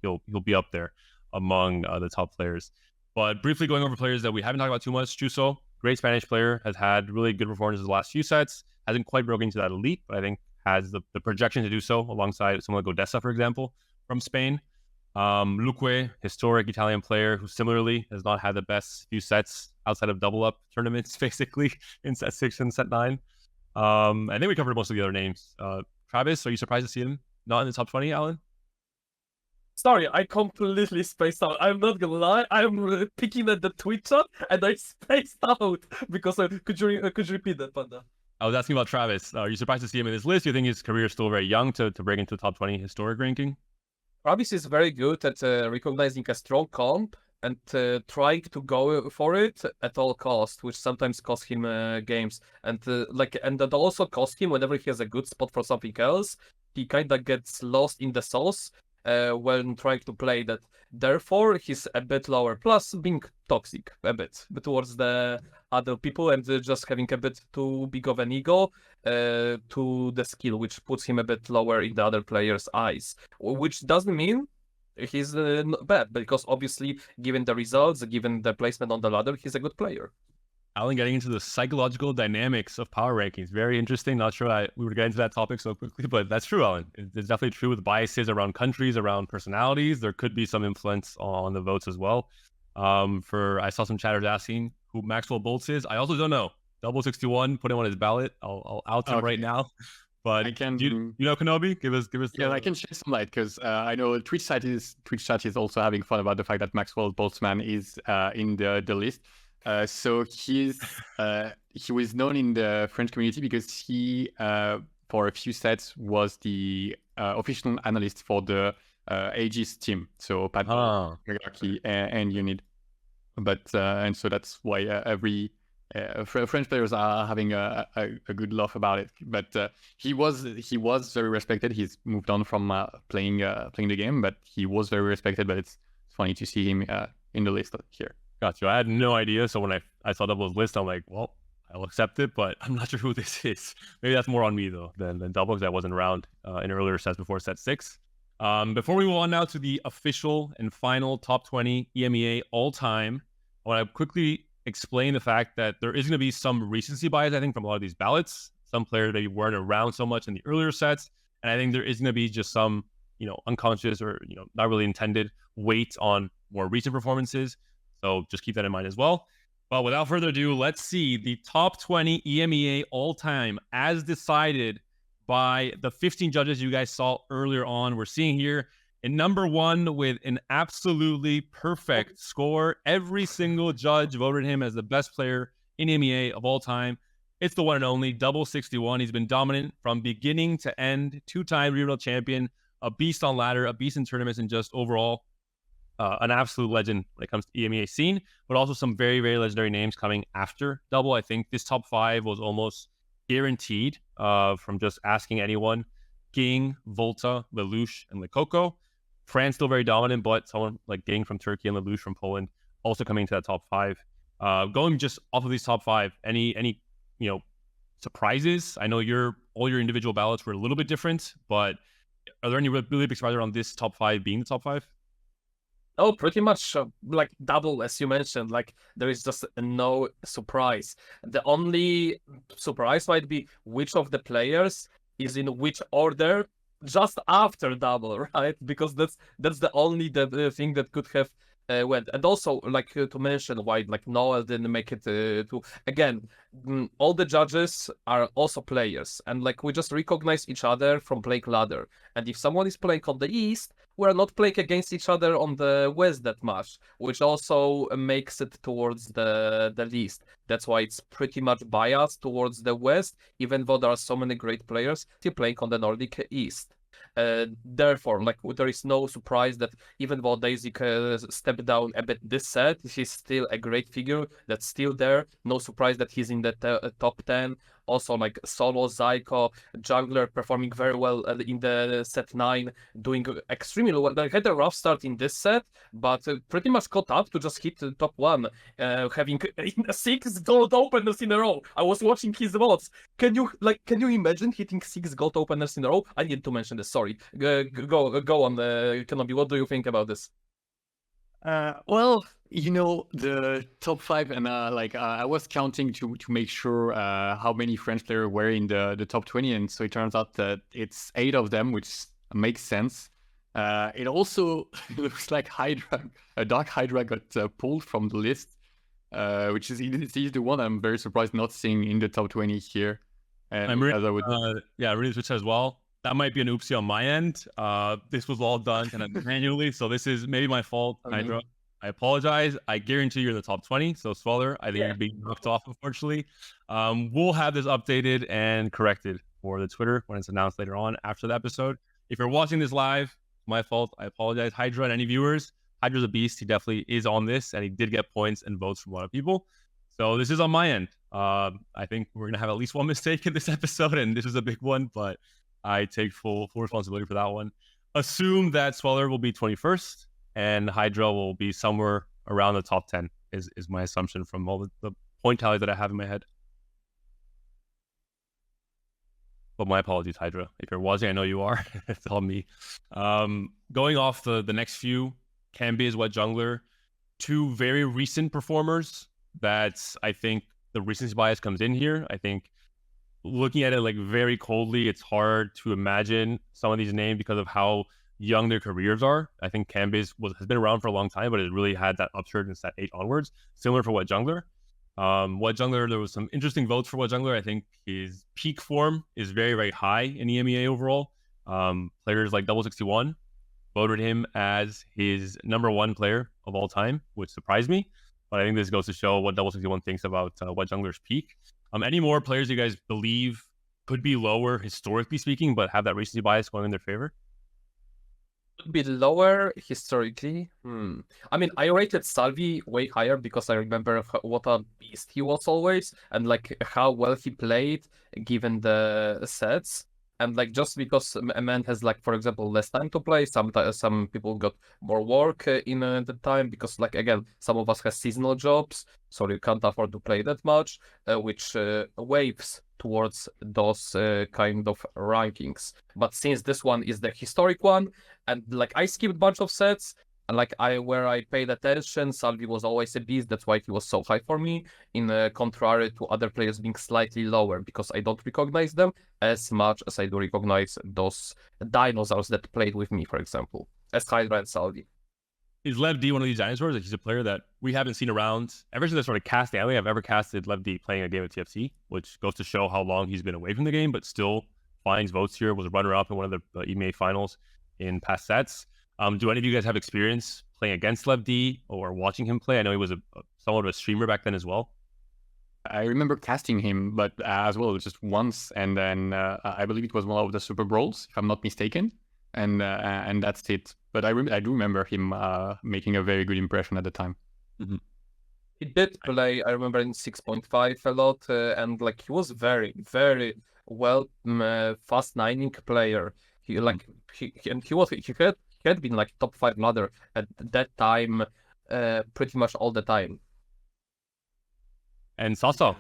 he'll be up there among the top players. But briefly going over players that we haven't talked about too much, Chuso, great Spanish player, has had really good performances the last few sets, hasn't quite broken into that elite, but I think has the projection to do so alongside someone like Odessa, for example, from Spain. Luque, historic Italian player who similarly has not had the best few sets outside of double up tournaments, basically, in set 6 and set 9. I think we covered most of the other names. Travis, are you surprised to see him not in the top 20, Alan? Sorry, I completely spaced out. I'm not gonna lie. I'm picking at the tweet chat and I spaced out because could you repeat that, Panda? I was asking about Travis. Are you surprised to see him in this list? Do you think his career is still very young to break into the top 20 historic ranking? Travis is very good at recognizing a strong comp and trying to go for it at all costs, which sometimes costs him games. And that also costs him whenever he has a good spot for something else. He kind of gets lost in the sauce when trying to play that. Therefore, he's a bit lower. Plus, being toxic a bit towards the other people and just having a bit too big of an ego to the skill, which puts him a bit lower in the other players' eyes. Which doesn't mean he's not bad, because obviously, given the results, given the placement on the ladder, he's a good player. Alan, getting into the psychological dynamics of power rankings. Very interesting. Not sure we would get into that topic so quickly, but that's true, Alan. It's definitely true with biases around countries, around personalities. There could be some influence on the votes as well. I saw some chatters asking who Maxwell Boltz is. I also don't know. Double 61, put him on his ballot. I'll out him right now. But I can. You know Kenobi? Give us. Yeah, I can shed some light because I know Twitch chat is also having fun about the fact that Maxwell Boltzmann is in the list. So he was known in the French community because he for a few sets was the official analyst for the Aegis team. So Panda, and Unid. But and so that's why every French players are having a good laugh about it. But he was very respected. He's moved on from playing the game, but he was very respected. But it's funny to see him in the list here. Got you. I had no idea. So when I saw Double's list, I'm like, well, I'll accept it, but I'm not sure who this is. Maybe that's more on me though than Double, because I wasn't around in earlier sets before set 6. Before we move on now to the official and final top 20 EMEA all time, I want to quickly explain the fact that there is going to be some recency bias, I think, from a lot of these ballots. Some players maybe weren't around so much in the earlier sets, and I think there is going to be just some, unconscious or not really intended weight on more recent performances. So just keep that in mind as well. But without further ado, let's see the top 20 EMEA all time as decided by the 15 judges you guys saw earlier on. We're seeing here in number 1 with an absolutely perfect score. Every single judge voted him as the best player in EMEA of all time. It's the one and only Double 61. He's been dominant from beginning to end, 2-time regional champion, a beast on ladder, a beast in tournaments, and just overall an absolute legend when it comes to EMEA scene, but also some very, very legendary names coming after Double. I think this top 5 was almost guaranteed from just asking anyone. Ging, Volta, Lelouch, and Lekoko. France still very dominant, but someone like Ging from Turkey and Lelouch from Poland also coming into that top 5. Going just off of these top 5, any surprises? I know all your individual ballots were a little bit different, but are there any really big surprises around this top 5 being the top 5? Oh, pretty much like Double, as you mentioned. Like there is just no surprise. The only surprise might be which of the players is in which order just after Double, right? Because that's the only the thing that could have went. And also, like to mention why like Noel didn't make it to again. All the judges are also players, and like we just recognize each other from playing ladder. And if someone is playing on the East, we're not playing against each other on the West that much, which also makes it towards the list. That's why it's pretty much biased towards the West, even though there are so many great players still playing on the Nordic East. Therefore, like, there is no surprise that even though DTIYDK stepped down a bit this set, he's still a great figure that's still there. No surprise that he's in the top 10. Also, like, solo Zyko, jungler performing very well in the set 9, doing extremely well. They had a rough start in this set, but pretty much caught up to just hit the top 1, having 6 gold openers in a row. I was watching his VODs. Can you imagine hitting 6 gold openers in a row? I need to mention this. Sorry. Go on, Kenobi. What do you think about this? Well, you know, the top 5, and I was counting to make sure how many French players were in the top 20, and so it turns out that it's 8 of them, which makes sense. It also looks like Hydra, a Dark Hydra, got pulled from the list, which is the one I'm very surprised not seeing in the top 20 here. And I'm really switch as well. That might be an oopsie on my end. This was all done kind of manually, so this is maybe my fault, Hydra. I apologize. I guarantee you're in the top 20, so Swaller, I think you're being knocked off, unfortunately. We'll have this updated and corrected for the Twitter when it's announced later on after the episode. If you're watching this live, my fault. I apologize, Hydra, and any viewers. Hydra's a beast. He definitely is on this, and he did get points and votes from a lot of people. So this is on my end. I think we're going to have at least one mistake in this episode, and this is a big one, but I take full responsibility for that one. Assume that Sweller will be 21st and Hydra will be somewhere around the top 10 is my assumption from all the point tallies that I have in my head. But my apologies, Hydra. If you're watching, I know you are. It's on me. Going off the next few, Kenobi is Wet Jungler. 2 very recent performers that I think the recency bias comes in here. I think looking at it like very coldly, it's hard to imagine some of these names because of how young their careers are. I think Kenobi has been around for a long time, but it really had that upsurge in set 8 onwards. Similar for Wet Jungler. Wet Jungler, there was some interesting votes for Wet Jungler. I think his peak form is very, very high in EMEA overall. Players like Double61 voted him as his #1 player of all time, which surprised me. But I think this goes to show what Double61 thinks about Wet Jungler's peak. Any more players you guys believe could be lower historically speaking, but have that recency bias going in their favor? Could be lower historically. I mean, I rated Salvi way higher because I remember what a beast he was always, and like how well he played given the sets. And like just because a man has, like, for example, less time to play, some people got more work in the time because, like, again, some of us have seasonal jobs, so you can't afford to play that much, which waves towards those kind of rankings. But since this one is the historic one, and like I skipped a bunch of sets, and like where I paid attention, Salvi was always a beast. That's why he was so high for me, in contrary to other players being slightly lower, because I don't recognize them as much as I do recognize those dinosaurs that played with me, for example, as Hydra and Salvi. Is Lev D one of these dinosaurs? Like, he's a player that we haven't seen around ever since I started casting. I don't think I've ever casted Lev D playing a game of TFT, which goes to show how long he's been away from the game, but still finds votes here. Was a runner-up in one of the EMEA finals in past sets. Do any of you guys have experience playing against Lev D or watching him play? I know he was somewhat of a streamer back then as well. I remember casting him, but as well, just once, and then I believe it was one of the Super Brawls, if I'm not mistaken, and that's it. But I do remember him making a very good impression at the time. Mm-hmm. He did play, I remember, in 6.5 a lot, and like he was very, very well fast 9ing player. He had been like top 5 ladder at that time, pretty much all the time. And Sasa,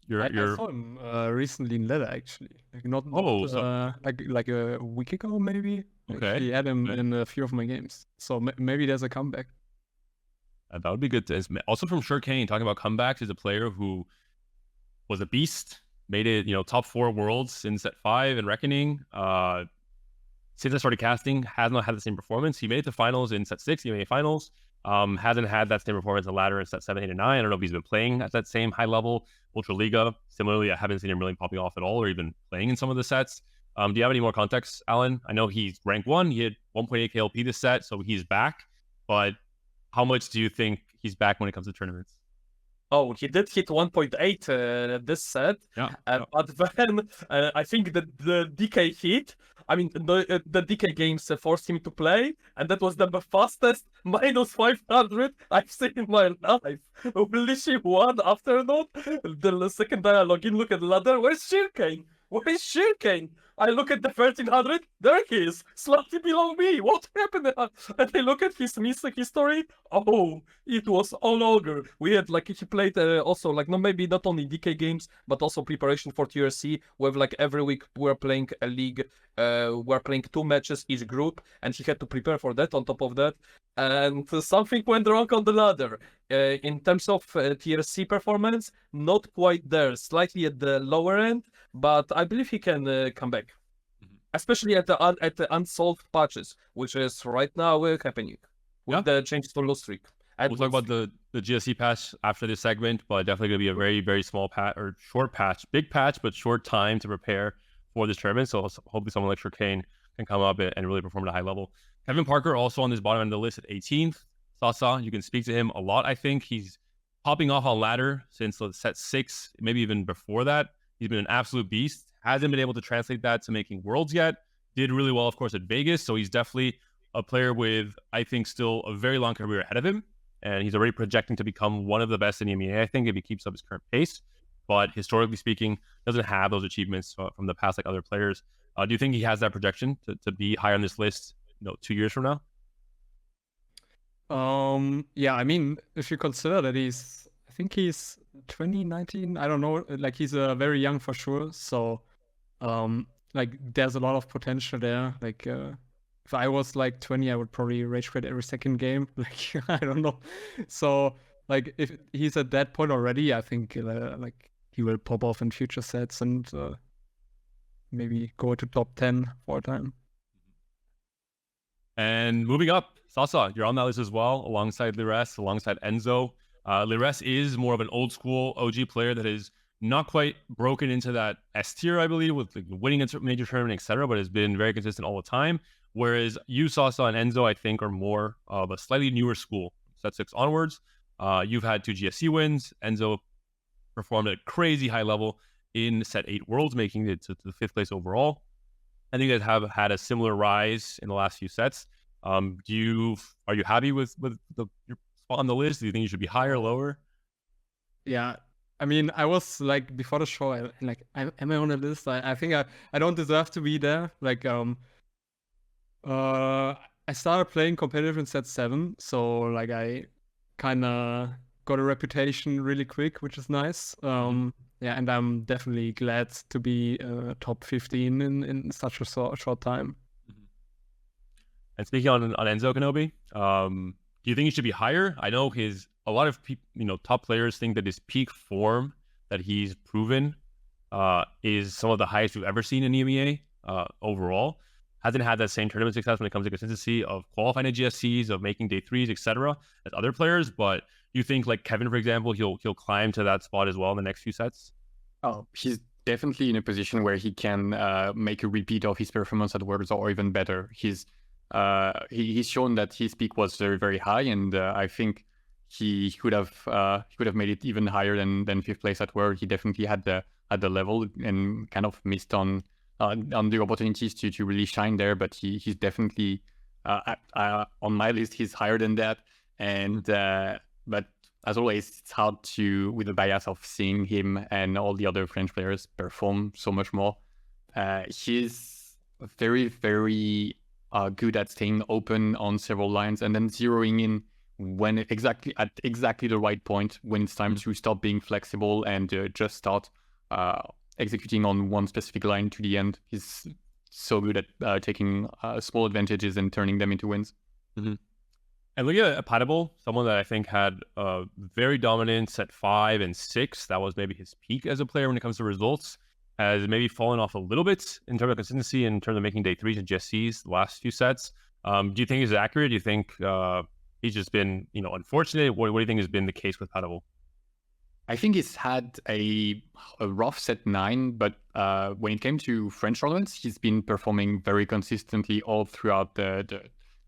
I saw him recently in ladder, actually. Like a week ago, maybe. Okay. He had him in a few of my games, so maybe there's a comeback. That would be good. Also from Shurikane, talking about comebacks, is a player who was a beast, made it, top 4 worlds in set 5 and Reckoning. Since I started casting, has not had the same performance. He made it to finals in set 6, EMEA finals. Hasn't had that same performance in the ladder in set 7, 8, and 9. I don't know if he's been playing at that same high level. Ultra Liga, similarly, I haven't seen him really popping off at all or even playing in some of the sets. Do you have any more context, Alan? I know he's rank 1. He had 1.8 KLP this set, so he's back. But how much do you think he's back when it comes to tournaments? Oh, he did hit 1.8 this set. Yeah. But then I think that the DK hit, the DK games forced him to play, and that was the fastest minus 500 I've seen in my life. Literally one afternoon, the second day I log in, look at the ladder, where's Shirkane? Where is Shirkane? I look at the 1300, there he is, slightly below me. What happened? And I look at his missing history. Oh, it was all over. We had he played also maybe not only DK games, but also preparation for TRC. With every week we're playing a league. We're playing 2 matches each group, and he had to prepare for that on top of that. And something went wrong on the ladder. In terms of TRC performance, not quite there, slightly at the lower end, but I believe he can come back. Especially at the unsolved patches, which is right now happening with the change to lose streak. We'll talk about the GSC patch after this segment, but definitely going to be a very, very small patch or short patch. Big patch, but short time to prepare for this tournament. So hopefully someone like Shirkane can come up and really perform at a high level. Kevin Parker also on this bottom end of the list at 18th. Sasa, you can speak to him a lot. I think he's popping off on ladder since set 6, maybe even before that. He's been an absolute beast. Hasn't been able to translate that to making worlds yet. Did really well, of course, at Vegas. So he's definitely a player with, I think, still a very long career ahead of him. And he's already projecting to become one of the best in EMEA, I think, if he keeps up his current pace. But historically speaking, doesn't have those achievements from the past like other players. Do you think he has that projection to be higher on this list 2 years from now? Yeah, if you consider that I think he's 2019, I don't know, he's very young for sure. So there's a lot of potential there. If I was 20, I would probably rage quit every second game. I don't know. So if he's at that point already, I think he will pop off in future sets and maybe go to top 10 for a time. And moving up, Sasa, you're on that list as well, alongside Lires, alongside Enzo. Lires is more of an old school OG player that is not quite broken into that S tier, I believe, with winning a major tournament, etc., but has been very consistent all the time. Whereas you, Sasa, and Enzo, I think, are more of a slightly newer school, set 6 onwards. You've had 2 GSC wins. Enzo performed at a crazy high level in set 8 worlds, making it to the 5th place overall. I think you guys have had a similar rise in the last few sets. Are you happy with your spot on the list? Do you think you should be higher, lower? Yeah, I was before the show, am I on the list? I think I don't deserve to be there. I started playing competitive in set 7, so I kind of got a reputation really quick, which is nice. Yeah, and I'm definitely glad to be top 15 in such a short time. And speaking on Enzo Kenobi, do you think he should be higher? I know a lot of top players think that his peak form that he's proven is some of the highest we've ever seen in EMEA overall. Hasn't had that same tournament success when it comes to consistency of qualifying at GSCs, of making day 3s, etc. as other players. But you think Kevin, for example, he'll climb to that spot as well in the next few sets? Oh, he's definitely in a position where he can make a repeat of his performance at Worlds or even better. He's shown that his peak was very, very high, and I think he could have made it even higher than 5th place at World. He definitely had the level and kind of missed on the opportunities to really shine there. But he's definitely on my list. He's higher than that, and but as always, it's hard to, with the bias of seeing him and all the other French players perform so much more. He's very, very good at staying open on several lines and then zeroing in when at exactly the right point, when it's time to stop being flexible and just start executing on one specific line to the end. He's so good at taking small advantages and turning them into wins. Mm-hmm. And looking at Patable, someone that I think had a very dominant set 5 and 6, that was maybe his peak as a player when it comes to results, has maybe fallen off a little bit in terms of consistency, in terms of making day 3s and GSCs the last few sets. Do you think he's accurate? Do you think he's just been, unfortunate? What do you think has been the case with Patable? I think he's had a rough set 9, but when it came to French tournaments, he's been performing very consistently all throughout the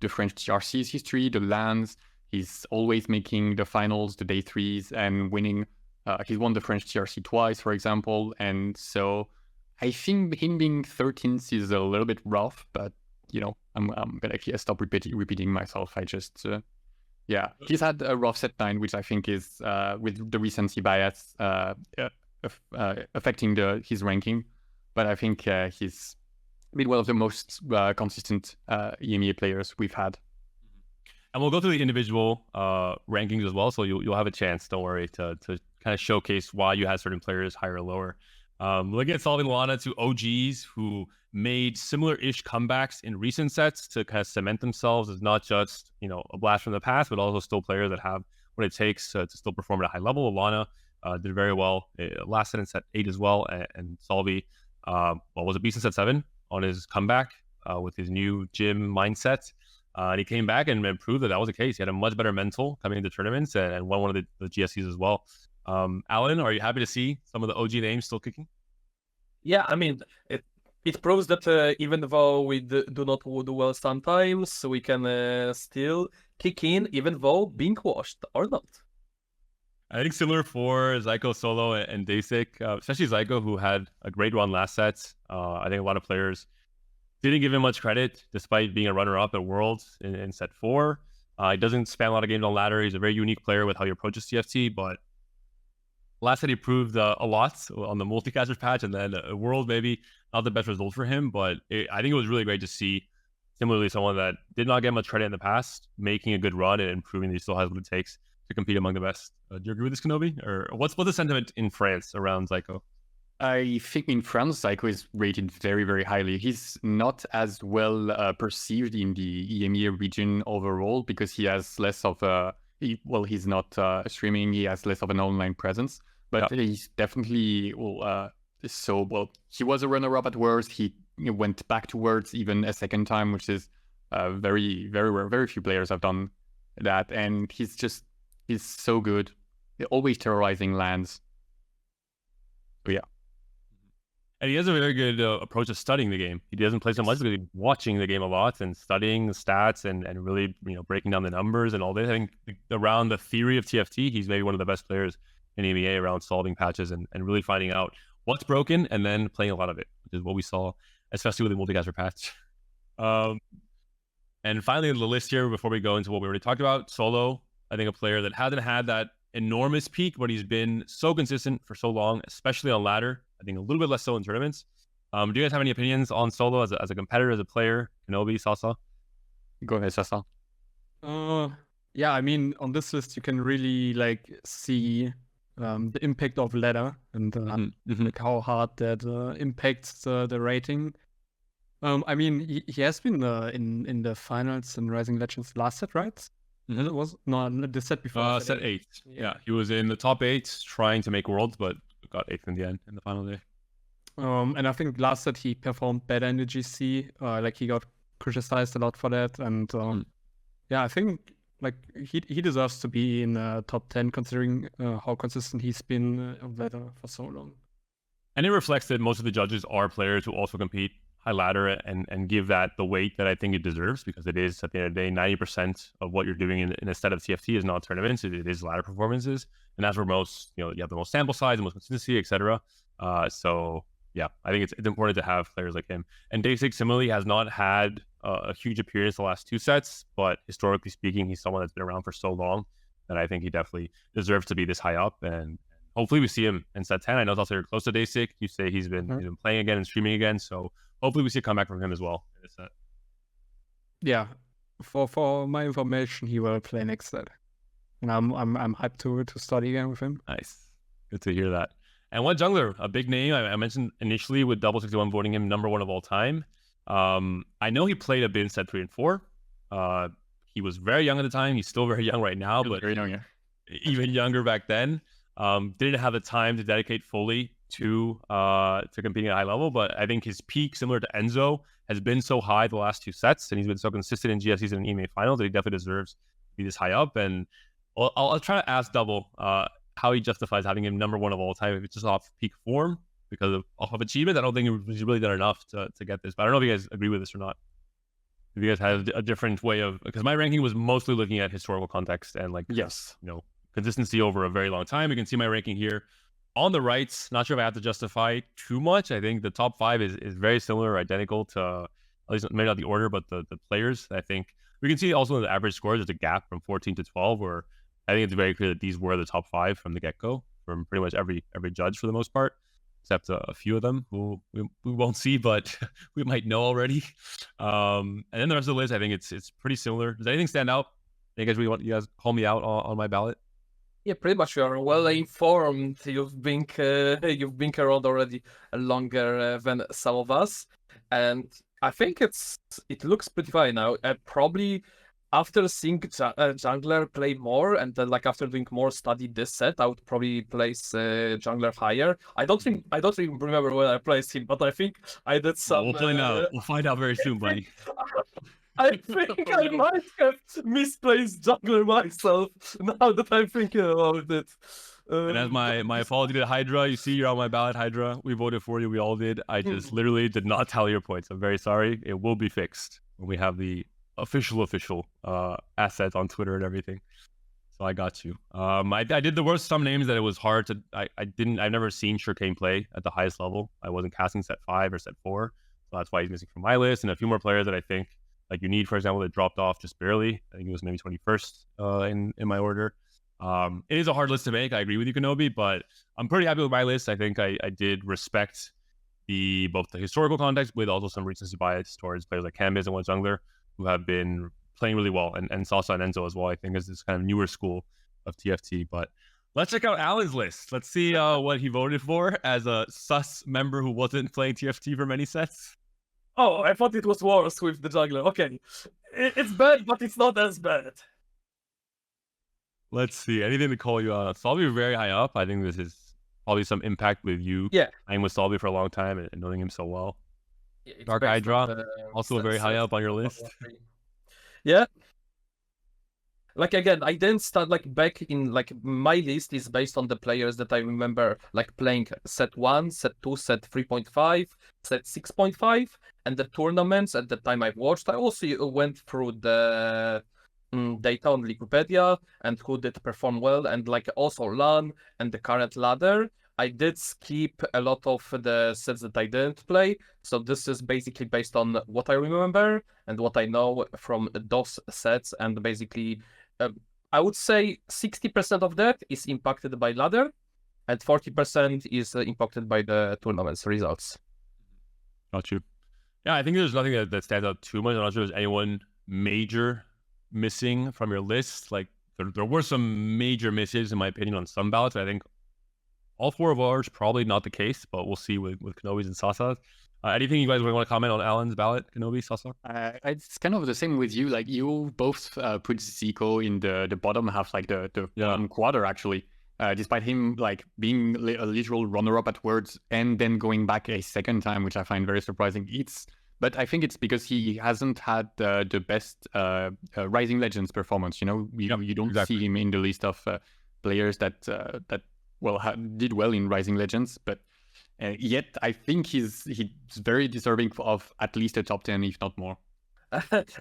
French TRC's history, the lands. He's always making the finals, the day 3s, and winning. He's won the French TRC twice, for example, and so I think him being 13th is a little bit rough, but you know, I'm gonna stop repeating myself. I just yeah, he's had a rough set 9, which I think is with the recency bias affecting his ranking. But I think he's been one of the most consistent EMEA players we've had. And we'll go through the individual rankings as well, so you'll have a chance, don't worry, to kind of showcase why you had certain players higher or lower. Looking at solving Lana, to OGs who made similar-ish comebacks in recent sets to kind of cement themselves as not just, you know, a blast from the past, but also still players that have what it takes to still perform at a high level. Lana did very well last set in set 8 as well, and Solvi was a beast in set 7 on his comeback with his new gym mindset. And he came back and proved that was the case. He had a much better mental coming into tournaments and won one of the GSCs as well. Alan, are you happy to see some of the OG names still kicking? Yeah, I mean, it proves that even though we do not do well sometimes, we can still kick in, even though being washed or not. I think similar for Zyko, Solo, and Dasik, especially Zyko, who had a great run last set. I think a lot of players didn't give him much credit, despite being a runner-up at Worlds in set 4. He doesn't spam a lot of games on ladder. He's a very unique player with how he approaches TFT, but last set he proved a lot on the multicasters patch, and then World maybe not the best result for him, but I think it was really great to see similarly someone that did not get much credit in the past making a good run and proving that he still has what it takes to compete among the best. Do you agree with this, Kenobi? Or what's the sentiment in France around Zyko? I think in France, Zyko is rated very, very highly. He's not as well perceived in the EMEA region overall because he has less of a... he's not streaming, he has less of an online presence, but he's definitely... he was a runner-up at Worlds. He went back to Worlds even a second time, which is very, very rare. Very few players have done that, and he's so good. Always terrorizing lands. But yeah. And he has a very good approach to studying the game. He doesn't play so much, but he's watching the game a lot and studying the stats and really, you know, breaking down the numbers and all this. I think around the theory of TFT, he's maybe one of the best players in EMEA around solving patches and really finding out what's broken and then playing a lot of it, which is what we saw, especially with the multicaster patch. And finally, the list here, before we go into what we already talked about, Solo, I think a player that hasn't had that enormous peak, but he's been so consistent for so long, especially on ladder. I think a little bit less so in tournaments. Do you guys have any opinions on Solo as a competitor, as a player? Kenobi, Sasa? Go ahead, Sasa. Yeah, I mean, on this list, you can really see the impact of ladder and how hard that impacts the rating. I mean, he has been in the finals in Rising Legends last set, right? It was the set before. Set 8. Yeah, he was in the top 8 trying to make Worlds, but got 8th in the end in the final day. And I think last set he performed better in the GC. He got criticized a lot for that, and yeah, I think he deserves to be in top 10 considering how consistent he's been on ladder for so long. And it reflects that most of the judges are players who also compete high ladder and give that the weight that I think it deserves, because it is, at the end of the day, 90% of what you're doing in a set of TFT is not tournaments, it is ladder performances, and that's where most, you have the most sample size, the most consistency, etc. So yeah, I think it's important to have players like him. And Dasik similarly has not had a huge appearance the last 2 sets, but historically speaking, he's someone that's been around for so long that I think he definitely deserves to be this high up, and hopefully we see him in set 10. I know it's also close to Dasik. You say he's been playing again and streaming again, so hopefully we see a comeback from him as well in this set. Yeah, for my information, he will play next set, and I'm hyped to study again with him. Nice, good to hear that. And one jungler, a big name I mentioned initially with Double 61 voting him #1 of all time. I know he played a bit in set 3 and 4. He was very young at the time. He's still very young right now, but very young, yeah. Even younger back then. Didn't have the time to dedicate fully to competing at a high level, but I think his peak, similar to Enzo, has been so high the last 2 sets, and he's been so consistent in GSCs and EMEA finals that he definitely deserves to be this high up. And I'll try to ask Double, how he justifies having him #1 of all time if it's just off peak form because of achievement. I don't think he's really done enough to get this. But I don't know if you guys agree with this or not. If you guys have a different way of, because my ranking was mostly looking at historical context and like, Yes. consistency over a very long time. You can see my ranking here on the right. Not sure if I have to justify too much. I think the top 5 is very similar or identical to, at least maybe not the order, but the players. I think we can see also in the average scores, there's a gap from 14 to 12, where I think it's very clear that these were the top 5 from the get-go, from pretty much every judge for the most part, except a few of them who we won't see, but we might know already. And then the rest of the list, I think it's pretty similar. Does anything stand out? You guys call me out on my ballot? Yeah, pretty much. You are well informed. You've been around already longer than some of us, and I think it looks pretty fine now. Probably after seeing jungler play more, and then like after doing more study this set, I would probably place jungler higher. I don't even remember when I placed him, but I think I did some. We'll find out. We'll find out very soon, buddy. I think I might have misplaced jungler myself now that I'm thinking about it. And as my apology to Hydra, you see you're on my ballot, Hydra. We voted for you. We all did. I just literally did not tally your points. I'm very sorry. It will be fixed when we have the official assets on Twitter and everything. So I got you. I did the worst some names that it was hard to. I've never seen Shurikane play at the highest level. I wasn't casting set 5 or set 4, so that's why he's missing from my list. And a few more players that I think. Like you need, for example, that dropped off just barely. I think it was maybe 21st in my order. It is a hard list to make. I agree with you, Kenobi, but I'm pretty happy with my list. I think I did respect both the historical context with also some recency bias towards players like Canbiz and One Jungler who have been playing really well, and Sasa and Enzo as well. I think is this kind of newer school of TFT. But let's check out Alan's list. Let's see what he voted for as a sus member who wasn't playing TFT for many sets. Oh, I thought it was worse with the jungler. Okay. It's bad, but it's not as bad. Let's see. Anything to call you out? Salvi very high up. I think this is probably some impact with you. Yeah. I'm with Salvi for a long time and knowing him so well. Yeah, Dark Hydra, also very high up on your list. Yeah. Like again, I didn't start like back in like my list is based on the players that I remember like playing set 1, set 2, set 3.5, set 6.5, and the tournaments at the time I watched. I also went through the data on Wikipedia and who did perform well, and like also LAN and the current ladder. I did skip a lot of the sets that I didn't play, so this is basically based on what I remember and what I know from those sets, and basically I would say 60% of that is impacted by ladder and 40% is impacted by the tournament's results. Got you. Yeah, I think there's nothing that stands out too much. I'm not sure there's anyone major missing from your list. Like there were some major misses in my opinion on some ballots. I think all 4 of ours probably not the case, but we'll see with Kenobi's and Sasa's. Anything you guys want to comment on Alan's ballot, Kenobi, Sasa? It's kind of the same with you. Like you both put Zico in the bottom half, like the bottom quarter actually. Despite him like being a literal runner-up at Worlds and then going back a second time, which I find very surprising. But I think it's because he hasn't had the best Rising Legends performance. You know, you don't see him in the list of players that did well in Rising Legends, but. Yet I think he's very deserving of at least a top 10, if not more.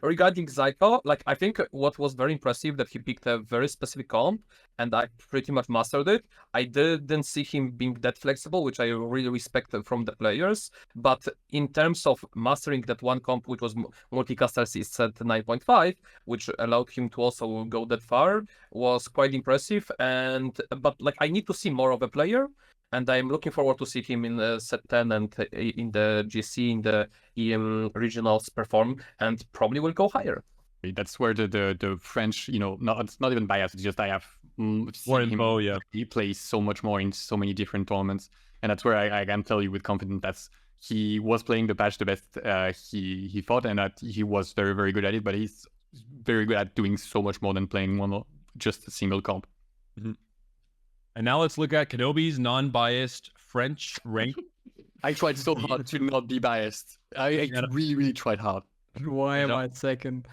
Regarding Zyko, like I think what was very impressive that he picked a very specific comp, and I pretty much mastered it. I didn't see him being that flexible, which I really respect from the players. But in terms of mastering that one comp, which was multicaster set 9.5, which allowed him to also go that far, was quite impressive. But like I need to see more of a player. And I'm looking forward to see him in set 10 and in the GSC, in the EM regionals perform, and probably will go higher. That's where the French, you know, it's not even biased, it's just I have more info, yeah. He plays so much more in so many different tournaments. And that's where I can tell you with confidence that he was playing the patch the best he thought, and that he was very, very good at it, but he's very good at doing so much more than playing just a single comp. Mm-hmm. And now let's look at Kenobi's non-biased French rank. I tried so hard to not be biased. I really, really tried hard. Why am I second?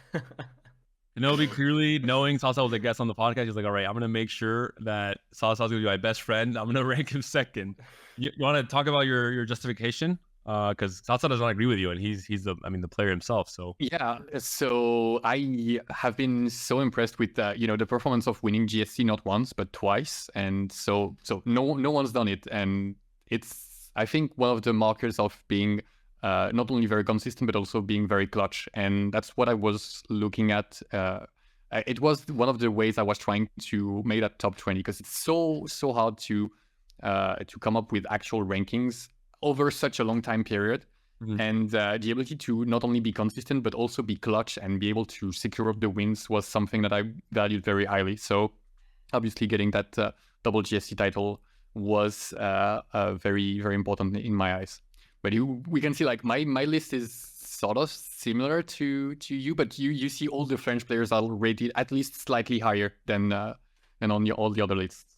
Kenobi clearly knowing Sasa was a guest on the podcast, he's like, all right, I'm going to make sure that Sasa's going to be my best friend. I'm going to rank him second. You want to talk about your justification? Because Sasa doesn't agree with you, and he's the player himself. So yeah, so I have been so impressed with the performance of winning GSC not once but twice, and so no one's done it, and it's I think one of the markers of being not only very consistent but also being very clutch, and that's what I was looking at. It was one of the ways I was trying to make that top 20, because it's so hard to come up with actual rankings over such a long time period. Mhm. And the ability to not only be consistent but also be clutch and be able to secure up the wins was something that I valued very highly. So obviously getting that double GSC title was very, very important in my eyes. But we can see like my list is sort of similar to you, but you see all the French players are rated at least slightly higher than on all the other lists.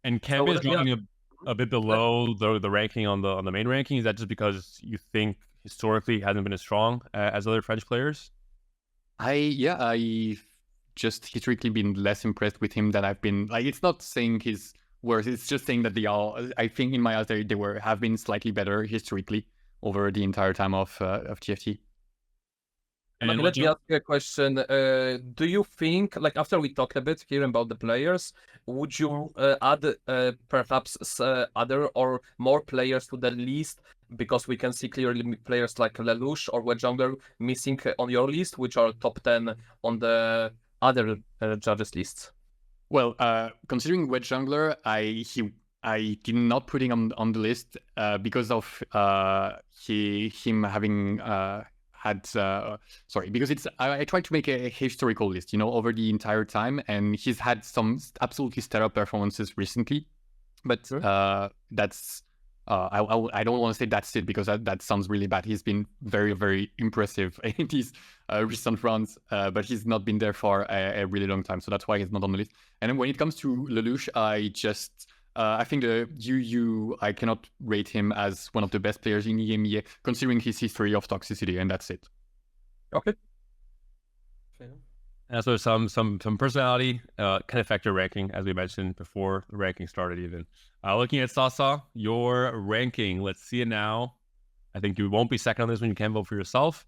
and Kemp is dropping a bit below the ranking on the main ranking. Is that just because you think historically he hasn't been as strong as other French players? I just historically been less impressed with him than I've been. Like, it's not saying he's worse, it's just saying that they are. I think in my eyes they have been slightly better historically over the entire time of TFT. And let me ask you a question. Do you think, like, after we talked a bit here about the players, would you add perhaps other or more players to the list? Because we can see clearly players like Lelouch or Wedge Jungler missing on your list, which are top 10 on the other judges' lists. Well, considering Wedge Jungler, I did not put him on the list because of him having because I tried to make a historical list, over the entire time, and he's had some absolutely stellar performances recently, but that's I don't want to say that's it, because that sounds really bad. He's been very, very impressive in these recent runs, but he's not been there for a really long time, so that's why he's not on the list. And then when it comes to Lelouch, I think I cannot rate him as one of the best players in EMEA, considering his history of toxicity, and that's it. Okay. And so some personality can affect your ranking, as we mentioned before the ranking started even. Looking at Sasa, your ranking, let's see it now. I think you won't be second on this one. You can vote for yourself.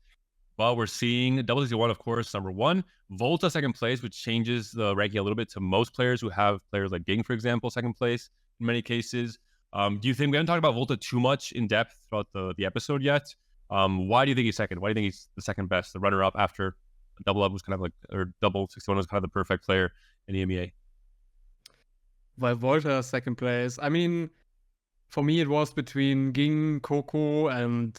But we're seeing WC1, of course, number one. Volta, second place, which changes the ranking a little bit to most players who have players like Ging, for example, second place in many cases. Do you think, we haven't talked about Volta too much in depth throughout the episode yet. Why do you think he's second? Why do you think he's the second best, the runner-up after Double Up was kind of like, or Double 61 was kind of the perfect player in EMEA? Well, Volta, second place. I mean, for me, it was between Ging, Coco, and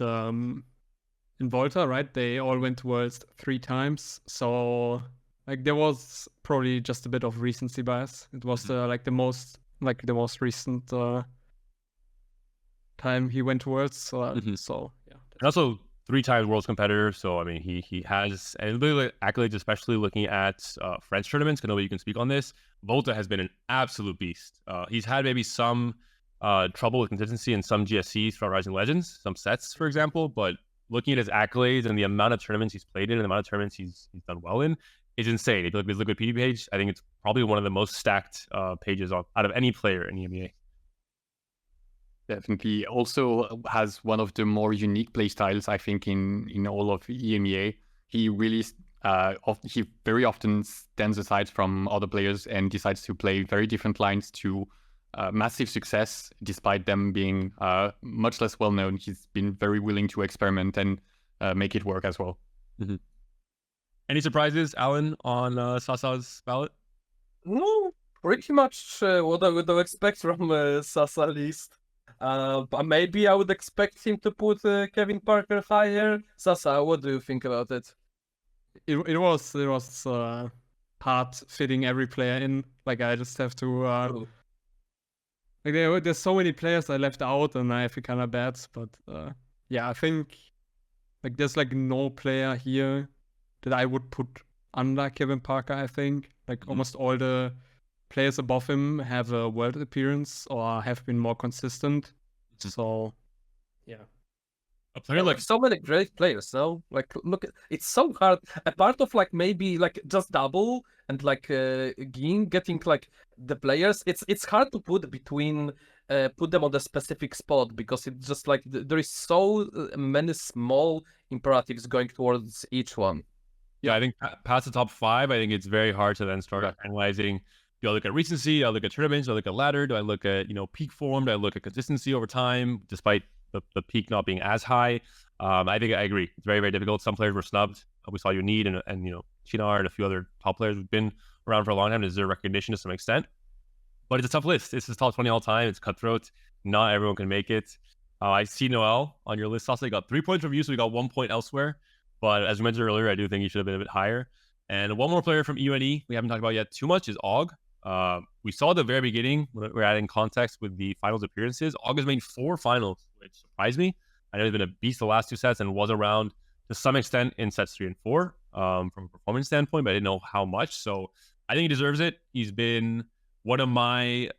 in Volta, right? They all went to Worlds 3 times, so like there was probably just a bit of recency bias. It was the most recent time he went to Worlds. So yeah. And also 3 times Worlds competitor, so I mean he has, and really accolades, especially looking at French tournaments. Kenobi, you can speak on this. Volta has been an absolute beast. He's had maybe some trouble with consistency in some GSCs for Rising Legends, some sets, for example, but looking at his accolades and the amount of tournaments he's played in and the amount of tournaments he's done well in is insane. If you look at his liquid PD page, I think it's probably one of the most stacked pages out of any player in EMEA. Definitely. Also has one of the more unique play styles, I think, in all of EMEA. He really he very often stands aside from other players and decides to play very different lines to massive success, despite them being much less well known. He's been very willing to experiment and make it work as well. Mm-hmm. Any surprises, Alan, on Sasa's ballot? No, pretty much what I would expect from Sasa list. But maybe I would expect him to put Kevin Parker higher. Sasa, what do you think about it? It was hard fitting every player in. Like, I just have to. Like, there's so many players I left out, and I feel kind of bad. But yeah, I think like there's like no player here that I would put under Kevin Parker. I think like almost all the players above him have a world appearance or have been more consistent. So yeah. A player like so many great players, no? Like, look, it's so hard. A part of like maybe like just double and like getting like the players. It's hard to put between put them on the specific spot because it's just like there is so many small imperatives going towards each one. Yeah, I think past the top 5, I think it's very hard to then start analyzing. Do I look at recency? Do I look at tournaments? Do I look at ladder? Do I look at peak form? Do I look at consistency over time, despite the peak not being as high? I think I agree. It's very, very difficult. Some players were snubbed. We saw Unid and Chinar and a few other top players who've been around for a long time. There's their recognition to some extent, but it's a tough list. It's the top 20 all time. It's cutthroat. Not everyone can make it. I see Noel on your list. Also, he got 3 points from you, so he got 1 point elsewhere. But as we mentioned earlier, I do think he should have been a bit higher. And one more player from UNE we haven't talked about yet too much is Og. We saw at the very beginning, when we're adding context with the finals appearances, Og has made 4 finals, which surprised me. I know he's been a beast the last 2 sets and was around to some extent in sets 3 and 4 from a performance standpoint, but I didn't know how much. So I think he deserves it. He's been one of my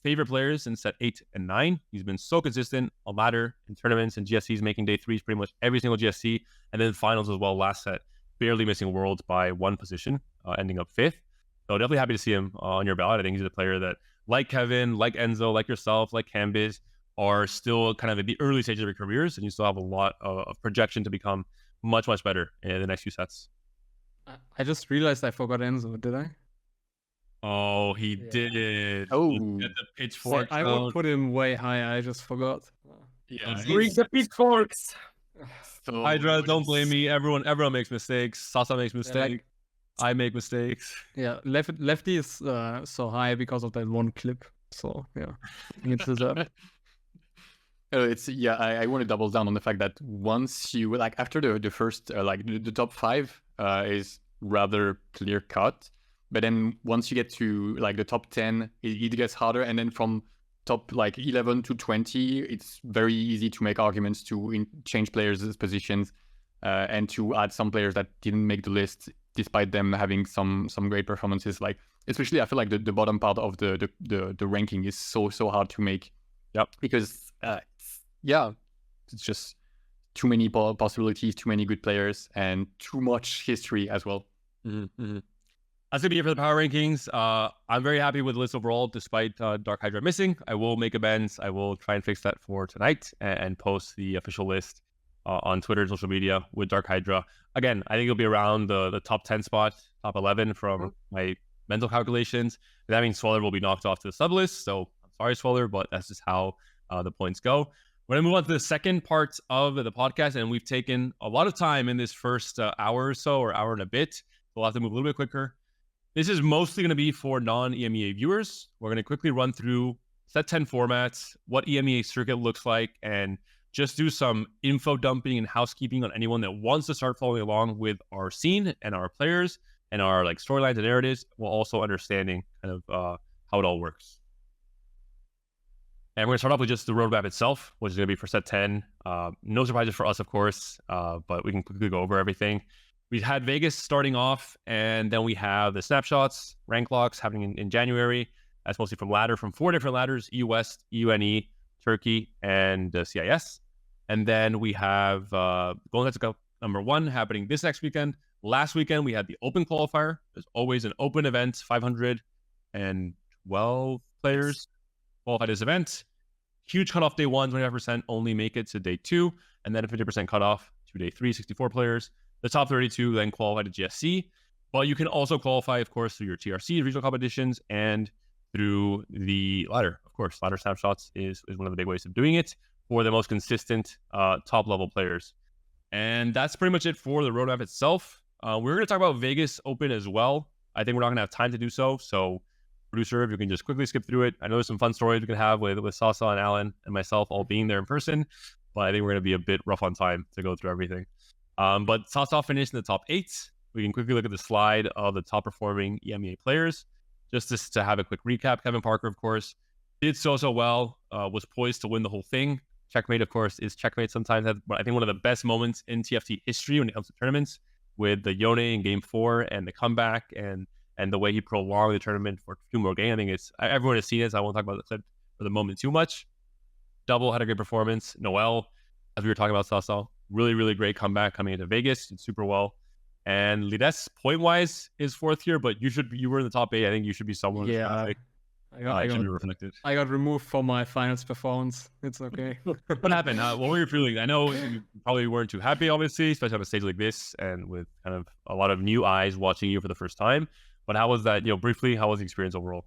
favorite players in set 8 and 9. He's been so consistent on ladder, in tournaments, and GSCs, making day 3s pretty much every single GSC, and then finals as well last set, barely missing Worlds by 1 position, ending up 5th. So definitely happy to see him on your ballot. I think he's a player that, like Kevin, like Enzo, like yourself, like Cambiz, are still kind of at the early stages of their careers, and you still have a lot of projection to become much, much better in the next few sets. I just realized I forgot Enzo, did I? Oh, he did. Oh. Get the pitchfork. I would put him way higher, I just forgot. Yeah. Bring the pitchforks. So Hydra, don't blame me. Everyone makes mistakes. Sasa makes mistakes. I make mistakes. Yeah, Lefty is so high because of that one clip. So yeah, it's deserved. I want to double down on the fact that once you after the first the top 5 is rather clear cut, but then once you get to the top 10, it gets harder, and then from top 11 to 20, it's very easy to make arguments to change players' positions and to add some players that didn't make the list despite them having some great performances. Especially I feel like the bottom part of the ranking is so hard to make. Yep. Because it's just too many possibilities, too many good players, and too much history as well. Mm-hmm. That's gonna be it for the power rankings. I'm very happy with the list overall, despite Dark Hydra missing. I will make amends. I will try and fix that for tonight and post the official list on Twitter and social media with Dark Hydra. Again, I think it'll be around the top 10 spot, top 11 from my mental calculations. That means Swoller will be knocked off to the sub list. So I'm sorry, Swoller, but that's just how the points go. We're going to move on to the second part of the podcast, and we've taken a lot of time in this first hour or so, or hour and a bit. We'll have to move a little bit quicker. This is mostly going to be for non-EMEA viewers. We're going to quickly run through set 10 formats, what EMEA circuit looks like, and just do some info dumping and housekeeping on anyone that wants to start following along with our scene and our players and our storylines and narratives, while also understanding kind of how it all works. And we're going to start off with just the roadmap itself, which is going to be for set 10. No surprises for us, of course, but we can quickly go over everything. We had Vegas starting off, and then we have the snapshots, rank locks happening in January. That's mostly from ladder, from 4 different ladders: EU West, UNE, Turkey, and CIS. And then we have Golden Spatula Cup number 1 happening this next weekend. Last weekend, we had the Open Qualifier. There's always an open event, 512 players qualified this event. Huge cutoff day 1, 25% only make it to day 2, and then a 50% cutoff to day 3, 64 players. The top 32 then qualify to GSC, but you can also qualify, of course, through your TRC, regional competitions, and through the ladder. Of course, ladder snapshots is one of the big ways of doing it for the most consistent top-level players. And that's pretty much it for the roadmap itself. We're going to talk about Vegas Open as well. I think we're not going to have time to do so, so producer, if you can just quickly skip through it. I know there's some fun stories we can have with Sasa and Alan and myself all being there in person, but I think we're going to be a bit rough on time to go through everything. But Sasa finished in the top 8. We can quickly look at the slide of the top performing EMEA players. Just to have a quick recap, Kevin Parker, of course, did so well, was poised to win the whole thing. Checkmate, of course, is checkmate sometimes. That's, I think, one of the best moments in TFT history when it comes to tournaments, with the Yone in game 4 and the comeback and the way he prolonged the tournament for 2 more games. I think everyone has seen it, so I won't talk about the clip for the moment too much. Double had a great performance. Noel as we were talking about Sasa, really great comeback coming into Vegas, did super well. And Lides, point-wise, is 4th here, but you were in the top 8. I think you should be somewhere. Yeah. I should be reflected. I got removed from my finals performance. It's okay. What happened? What were you feeling? I know you probably weren't too happy, obviously, especially on a stage like this and with kind of a lot of new eyes watching you for the first time. But how was that? Briefly, how was the experience overall?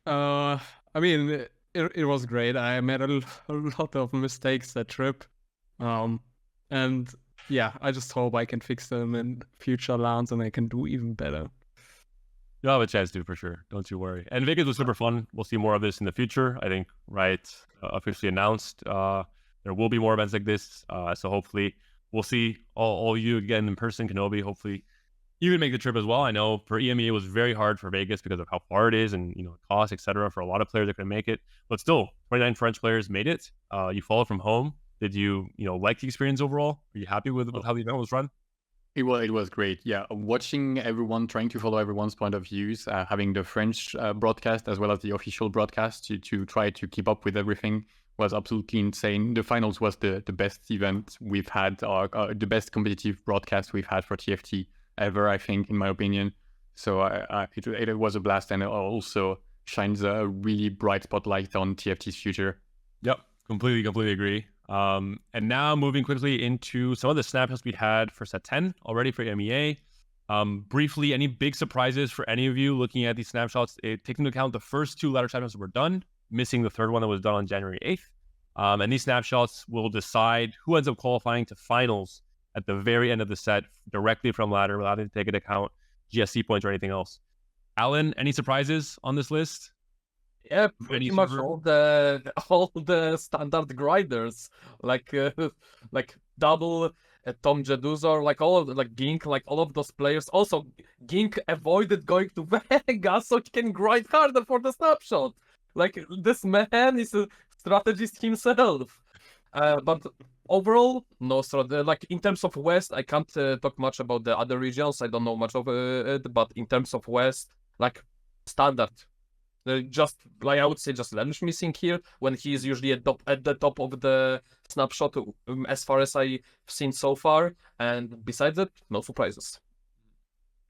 I mean, it was great. I made a lot of mistakes that trip. And yeah, I just hope I can fix them in future LANs and I can do even better. You'll have a chance to, for sure. Don't you worry. And Vegas was super fun. We'll see more of this in the future. I think, officially announced. There will be more events like this. So hopefully we'll see all you again in person, Kenobi. Hopefully you can make the trip as well. I know for EMEA it was very hard for Vegas because of how far it is and, cost, etc. for a lot of players that couldn't make it. But still, 29 French players made it. You followed from home. Did you, like the experience overall? Are you happy with how the event was run? It was great. Yeah, watching everyone, trying to follow everyone's point of views, having the French broadcast as well as the official broadcast to try to keep up with everything was absolutely insane. The finals was the best event we've had, or the best competitive broadcast we've had for TFT ever, I think, in my opinion. So it was a blast, and it also shines a really bright spotlight on TFT's future. Yep, completely agree. And now moving quickly into some of the snapshots we had for set 10 already for EMEA. Briefly, any big surprises for any of you looking at these snapshots? Taking into account the first 2 ladder snapshots that were done, missing the 3rd one that was done on January 8th. And these snapshots will decide who ends up qualifying to finals at the very end of the set directly from ladder without having to take into account GSC points or anything else. Alan, any surprises on this list? Yeah, pretty much all the standard grinders, like Double, Tom Jedusor, like all of Gink, like all of those players. Also, Gink avoided going to Vegas so he can grind harder for the snapshot. Like, this man is a strategist himself. But overall, no strategy. Like, in terms of West, I can't talk much about the other regions. I don't know much of it. But in terms of West, like, standard. Just, like, I would say just Lench missing here when he is usually at the top of the snapshot as far as I've seen so far. And besides that, no surprises.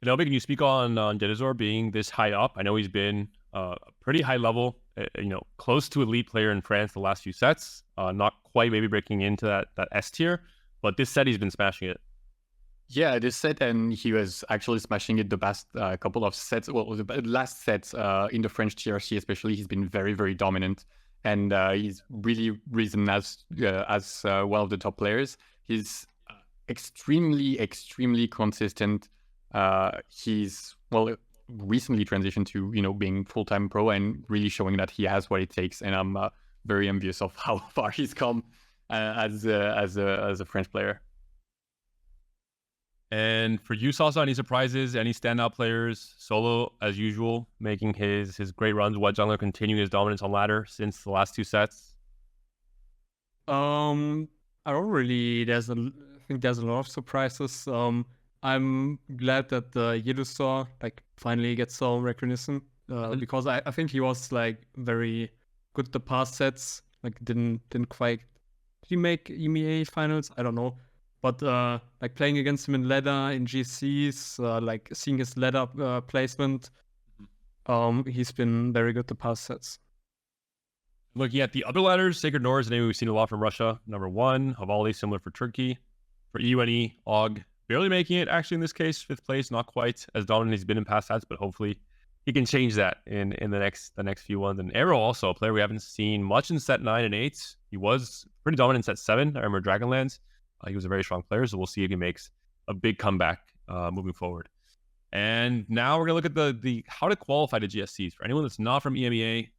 Kenobi, can you speak on Jedusor being this high up? I know he's been pretty high level, close to elite player in France the last few sets. Not quite maybe breaking into that S tier, but this set he's been smashing it. Yeah, this set, and he was actually smashing it the past couple of sets. Well, the last sets in the French TRC especially, he's been very dominant, and he's really risen as one of the top players. He's extremely consistent. He's recently transitioned to being full-time pro and really showing that he has what it takes. And I'm very envious of how far he's come as a French player. And for you, Sasa, any surprises, any standout players? Solo, as usual, making his great runs. White Jungler continuing his dominance on ladder since the last 2 sets. I don't really. I think there's a lot of surprises. I'm glad that Jedusor finally gets some recognition because I think he was very good the past sets. Didn't quite. Did he make EMEA finals? I don't know. But playing against him in ladder, in GCs, seeing his ladder placement, he's been very good the past sets. Looking at the other ladders, Sacred Noor is a name we've seen a lot from Russia. Number 1, Havali, similar for Turkey. For UNE, Og, barely making it actually in this case, 5th place, not quite as dominant as he's been in past sets, but hopefully he can change that in the next few ones. And Arrow also, a player we haven't seen much in set 9 and 8. He was pretty dominant in set 7. I remember Dragonlance. He was a very strong player, so we'll see if he makes a big comeback moving forward. And now we're going to look at the how to qualify to GSCs. For anyone that's not from EMEA,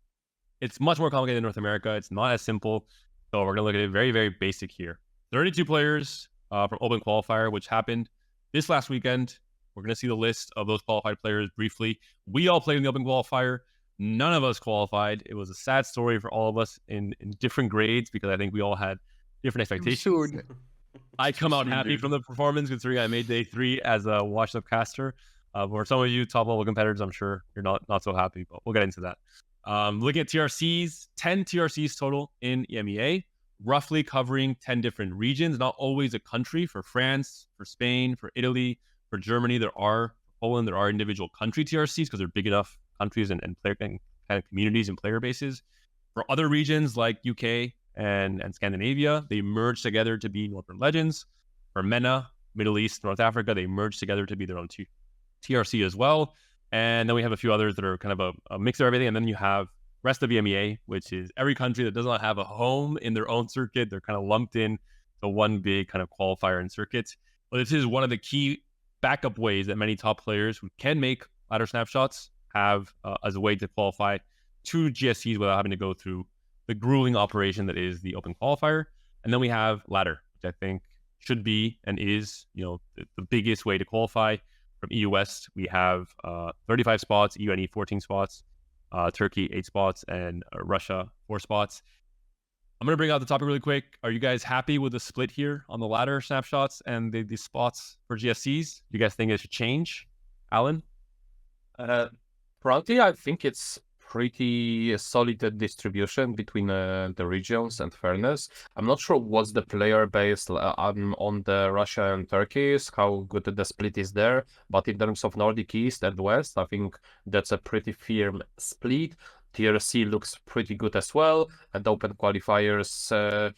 it's much more complicated in North America. It's not as simple. So we're going to look at it very basic here. 32 players from Open Qualifier, which happened this last weekend. We're going to see the list of those qualified players briefly. We all played in the Open Qualifier. None of us qualified. It was a sad story for all of us in different grades because I think we all had different expectations. I come out happy from the performance considering I made day 3 as a washed up caster. For some of you top level competitors, I'm sure you're not so happy, but we'll get into that. Looking at TRCs, 10 TRCs total in EMEA. roughly covering 10 different regions, not always a country. For France, for Spain, for Italy, for Germany, Poland, there are individual country TRCs because they're big enough countries and player and kind of communities and player bases. For other regions like UK and Scandinavia, they merge together to be Northern Legends. For MENA, Middle East, North Africa, they merge together to be their own TRC as well. And then we have a few others that are kind of a mix of everything. And then you have rest of EMEA, which is every country that does not have a home in their own circuit. They're kind of lumped in to one big kind of qualifier and circuit. But this is one of the key backup ways that many top players who can make ladder snapshots have as a way to qualify to GSCs without having to go through the grueling operation that is the open qualifier. And then we have ladder, which I think should be and is, the biggest way to qualify. From EU West, we have 35 spots, UNE 14 spots, Turkey 8 spots, and Russia 4 spots. I'm going to bring out the topic really quick. Are you guys happy with the split here on the ladder snapshots and the spots for GSCs? Do you guys think it should change? Alan? Frankly, I think it's pretty solid distribution between the regions and fairness. I'm not sure what's the player base on the Russia and Turkey, how good the split is there, but in terms of Nordic East and West, I think that's a pretty firm split. TRC looks pretty good as well, and open qualifiers,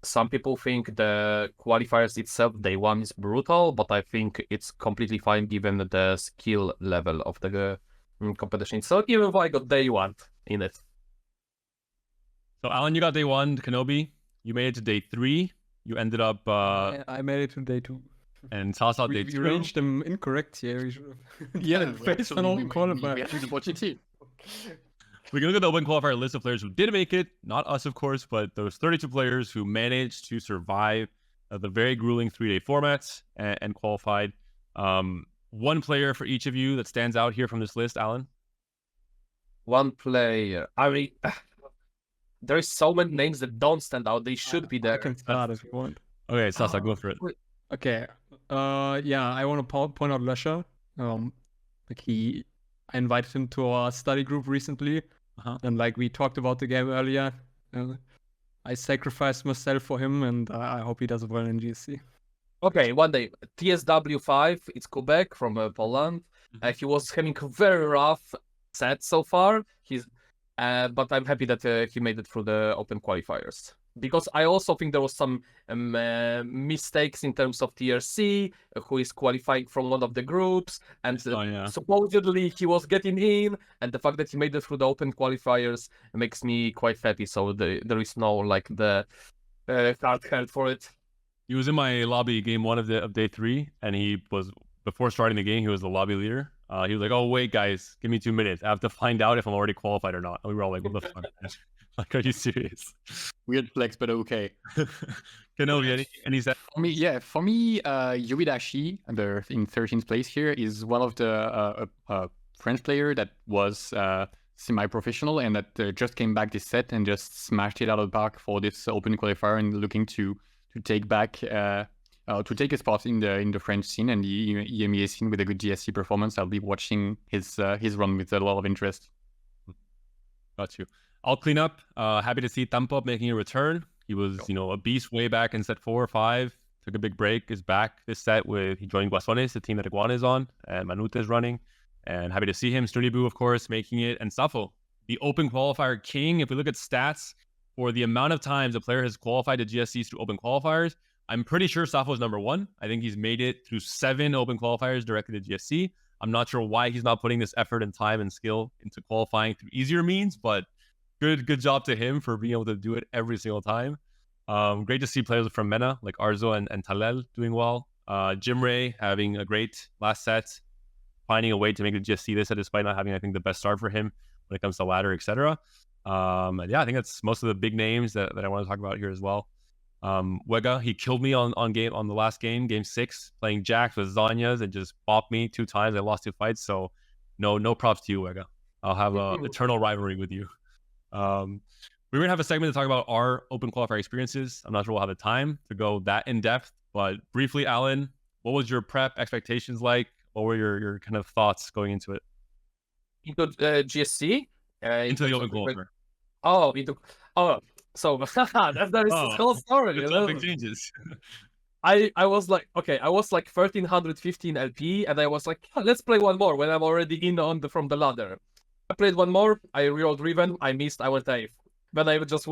some people think the qualifiers itself, day one, is brutal, but I think it's completely fine given the skill level of the competition. So even if I got day one in it. So Alan, you got day one, Kenobi. You made it to day 3. You ended up... I made it to day 2. And Sasa day 2. You arranged them incorrect here. Based on all qualifiers. We can look at the open qualifier list of players who did make it. Not us, of course, but those 32 players who managed to survive the very grueling 3-day formats and qualified. One player for each of you that stands out here from this list, Alan? One player. I mean, there's so many names that don't stand out. They should be there. I can start if you want. Okay, Sasa, go for it. Okay. I want to point out Lusher. I invited him to our study group recently. And we talked about the game earlier. I sacrificed myself for him, and I hope he does well in GSC. Okay, one day. TSW5, it's Kubek from Poland. He was having a very rough set so far. But I'm happy that he made it through the open qualifiers. Because I also think there was some mistakes in terms of TRC, who is qualifying from one of the groups, and supposedly he was getting in, and the fact that he made it through the open qualifiers makes me quite happy. So there is no the hard held for it. He was in my lobby game 1 of day 3, and he was, before starting the game, he was the lobby leader. He was like, "Oh wait, guys, give me 2 minutes. I have to find out if I'm already qualified or not." And we were all like, "What the fuck? Like, are you serious?" Weird flex, but okay. Kenobi, any set? For me, Yubidashi, in 13th place here, is one of the French player that was semi-professional and that just came back this set and just smashed it out of the park for this open qualifier and looking to take back to take a spot in the French scene and the EMEA scene with a good GSC performance. I'll be watching his run with a lot of interest. Got you. I'll clean up. Happy to see Tampop making a return. He was, a beast way back in set 4 or 5. Took a big break. Is back this set he joined Guasones, the team that Iguana is on, and Manute is running. And happy to see him. Sturdybu, of course, making it. And Safo, the open qualifier king. If we look at stats for the amount of times a player has qualified to GSCs through open qualifiers, I'm pretty sure Safo's number 1. I think he's made it through 7 open qualifiers directly to GSC. I'm not sure why he's not putting this effort and time and skill into qualifying through easier means, but good job to him for being able to do it every single time. Great to see players from MENA like Arzo and Talel doing well. Jimray having a great last set, finding a way to make the GSC this set despite not having, I think, the best start for him when it comes to ladder, etc. I think that's most of the big names that I want to talk about here as well. Wega, he killed me on the last game 6, playing Jax with Zanyas and just bopped me 2 times. I lost 2 fights, so no props to you, Wega. I'll have an eternal rivalry with you. We're going to have a segment to talk about our open qualifier experiences. I'm not sure we'll have the time to go that in depth, but briefly, Alan, what was your prep expectations like? What were your kind of thoughts going into it? Into GSC? Into the open qualifier. So that is the whole story. It's all big changes. I was like, okay, I was like 1315 LP, and I was like, let's play one more when I'm already in on from the ladder. I played one more, I rerolled Riven, I missed, I went 8th. Then I just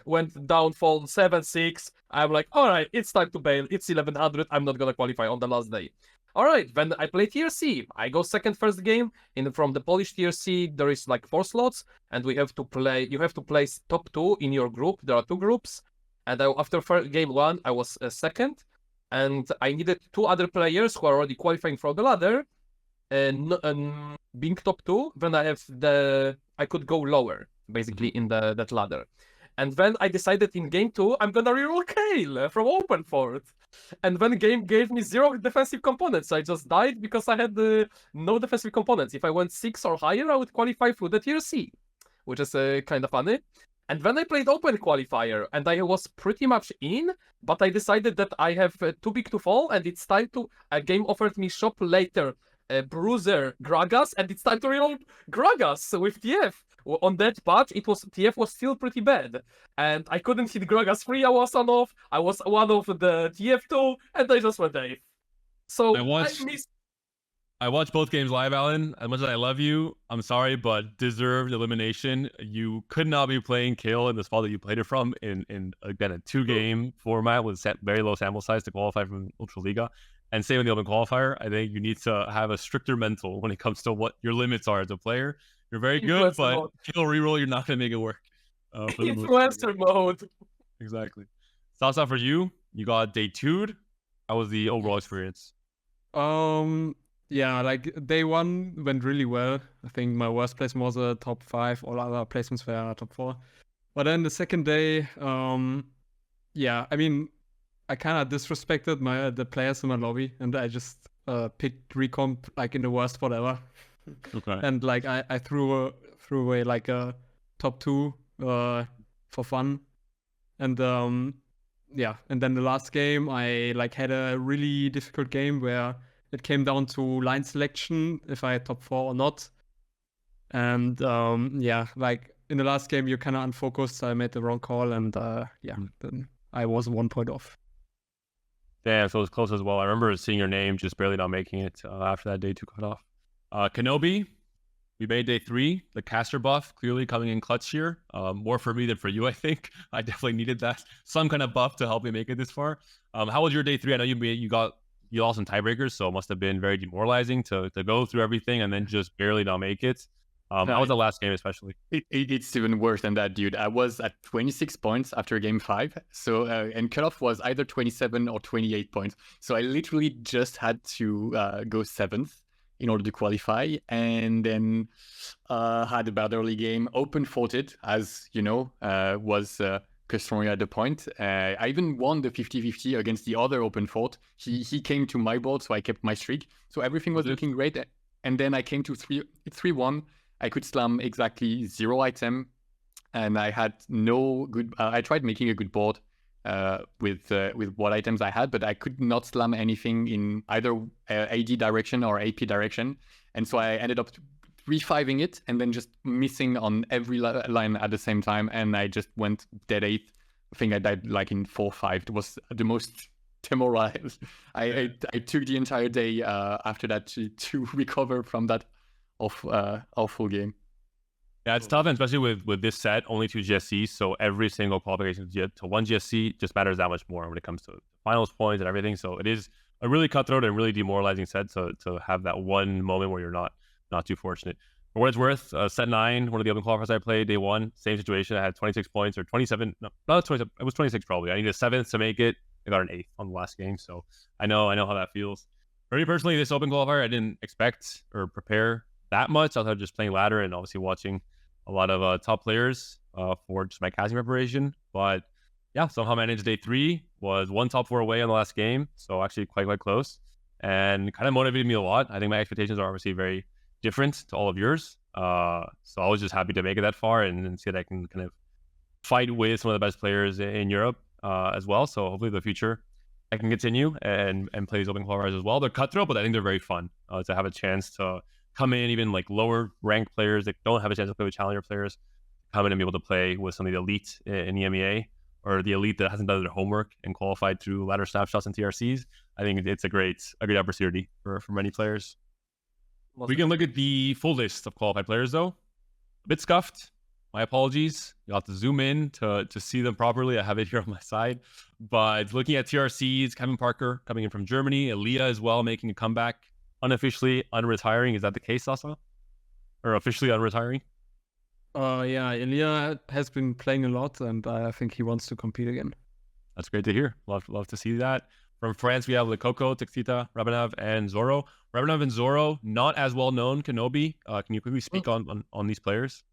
went downfall 7-6. I'm like, alright, it's time to bail. It's 1100, I'm not gonna qualify on the last day. Alright, then I play Tier C. I go second first game. From the Polish Tier C, there is like 4 slots, and you have to place top 2 in your group. There are 2 groups. And after game 1, I was second. And I needed 2 other players who are already qualifying for the ladder. And being top 2, then I could go lower, basically, in that ladder. And then I decided in game 2, I'm gonna reroll Kale from open fort. And then game gave me 0 defensive components. I just died because I had no defensive components. If I went 6 or higher, I would qualify through the Tier C, which is kind of funny. And then I played open qualifier, and I was pretty much in, but I decided that I have too big to fall, and it's time to... A game offered me shop later, Bruiser, Gragas, and it's time to reload Gragas with TF. On that patch, TF was still pretty bad, and I couldn't hit Gragas 3, I was on off, I was one of the TF2, and I just went 8th. So I watched both games live, Alan. As much as I love you, I'm sorry, but deserved elimination. You could not be playing Kale in the spot that you played it from in again, a 2-game format with very low sample size to qualify from Ultraliga. And same with the open qualifier. I think you need to have a stricter mental when it comes to what your limits are as a player. You're very good, but Kale reroll, you're not going to make it work. Influencer mode. Exactly. Sasa, for you got day 2'd. How was the overall experience? Yeah, like day 1 went really well. I think my worst placement was a top 5. All other placements were top 4. But then the second day, yeah, I mean, I kind of disrespected the players in my lobby, and I just picked recomp like in the worst spot ever. Okay. And like I threw away like a top 2 for fun, and yeah, and then the last game I like had a really difficult game where it came down to line selection if I had top 4 or not. And yeah, like in the last game you're kind of unfocused, so I made the wrong call, and yeah, then I was 1 point off. Damn, so it was close as well. I remember seeing your name just barely not making it after that day 2 cutoff. Kenobi, we made day 3. The caster buff clearly coming in clutch here. More for me than for you, I think. I definitely needed that some kind of buff to help me make it this far. How was your day 3? I know you lost some tiebreakers, so it must have been very demoralizing to go through everything and then just barely not make it. How was the last game, especially? It's even worse than that, dude. I was at 26 points after game 5, so and cutoff was either 27 or 28 points. So I literally just had to go 7th in order to qualify, and then had a bad early game. Open forted, as you know, was Customer at the point. I even won the 50-50 against the other open fort. He came to my board, so I kept my streak. So everything was looking great. And then I came to 3-1. I could slam exactly 0 item, and I had no good... I tried making a good board with what items I had, but I could not slam anything in either AD direction or AP direction. And so I ended up 3-5ing it and then just missing on every line at the same time, and I just went dead 8th. I think I died like in 4-5. It was the most demoralized. I took the entire day after that to recover from that awful game. Yeah, it's tough, and especially with this set, only 2 GSCs, so every single qualification to 1 GSC just matters that much more when it comes to finals points and everything. So it is a really cutthroat and really demoralizing set to have that one moment where you're not too fortunate. For what it's worth, set 9, one of the open qualifiers I played, day 1, same situation. I had 26 points, or 27, no, not 27, it was 26 probably. I needed a 7th to make it. I got an 8th on the last game, so I know how that feels. For me personally, this open qualifier, I didn't expect or prepare that much outside of just playing ladder and obviously watching a lot of top players for just my casting preparation. But yeah, somehow managed day 3, was 1 top 4 away on the last game, so actually quite close, and kind of motivated me a lot. I think my expectations are obviously very different to all of yours, so I was just happy to make it that far and see that I can kind of fight with some of the best players in Europe as well. So hopefully in the future I can continue and play these open qualifiers as well. They're cutthroat, but I think they're very fun to have a chance to come in, even like lower ranked players that don't have a chance to play with challenger players, come in and be able to play with some of the elite in EMEA, or the elite that hasn't done their homework and qualified through ladder snapshots and TRCs. I think it's a great opportunity for many players. We can look at the full list of qualified players, though. A bit scuffed. My apologies. You'll have to zoom in to see them properly. I have it here on my side. But looking at TRCs, Kevin Parker coming in from Germany, Elia as well making a comeback, unofficially unretiring. Is that the case, Sasa? Or officially unretiring? Yeah, Elia has been playing a lot, and I think he wants to compete again. That's great to hear. Love to see that. From France, we have Lekoko, Texita, Rabanav, and Zoro. Rabanav and Zoro, not as well known. Kenobi, can you quickly speak on these players?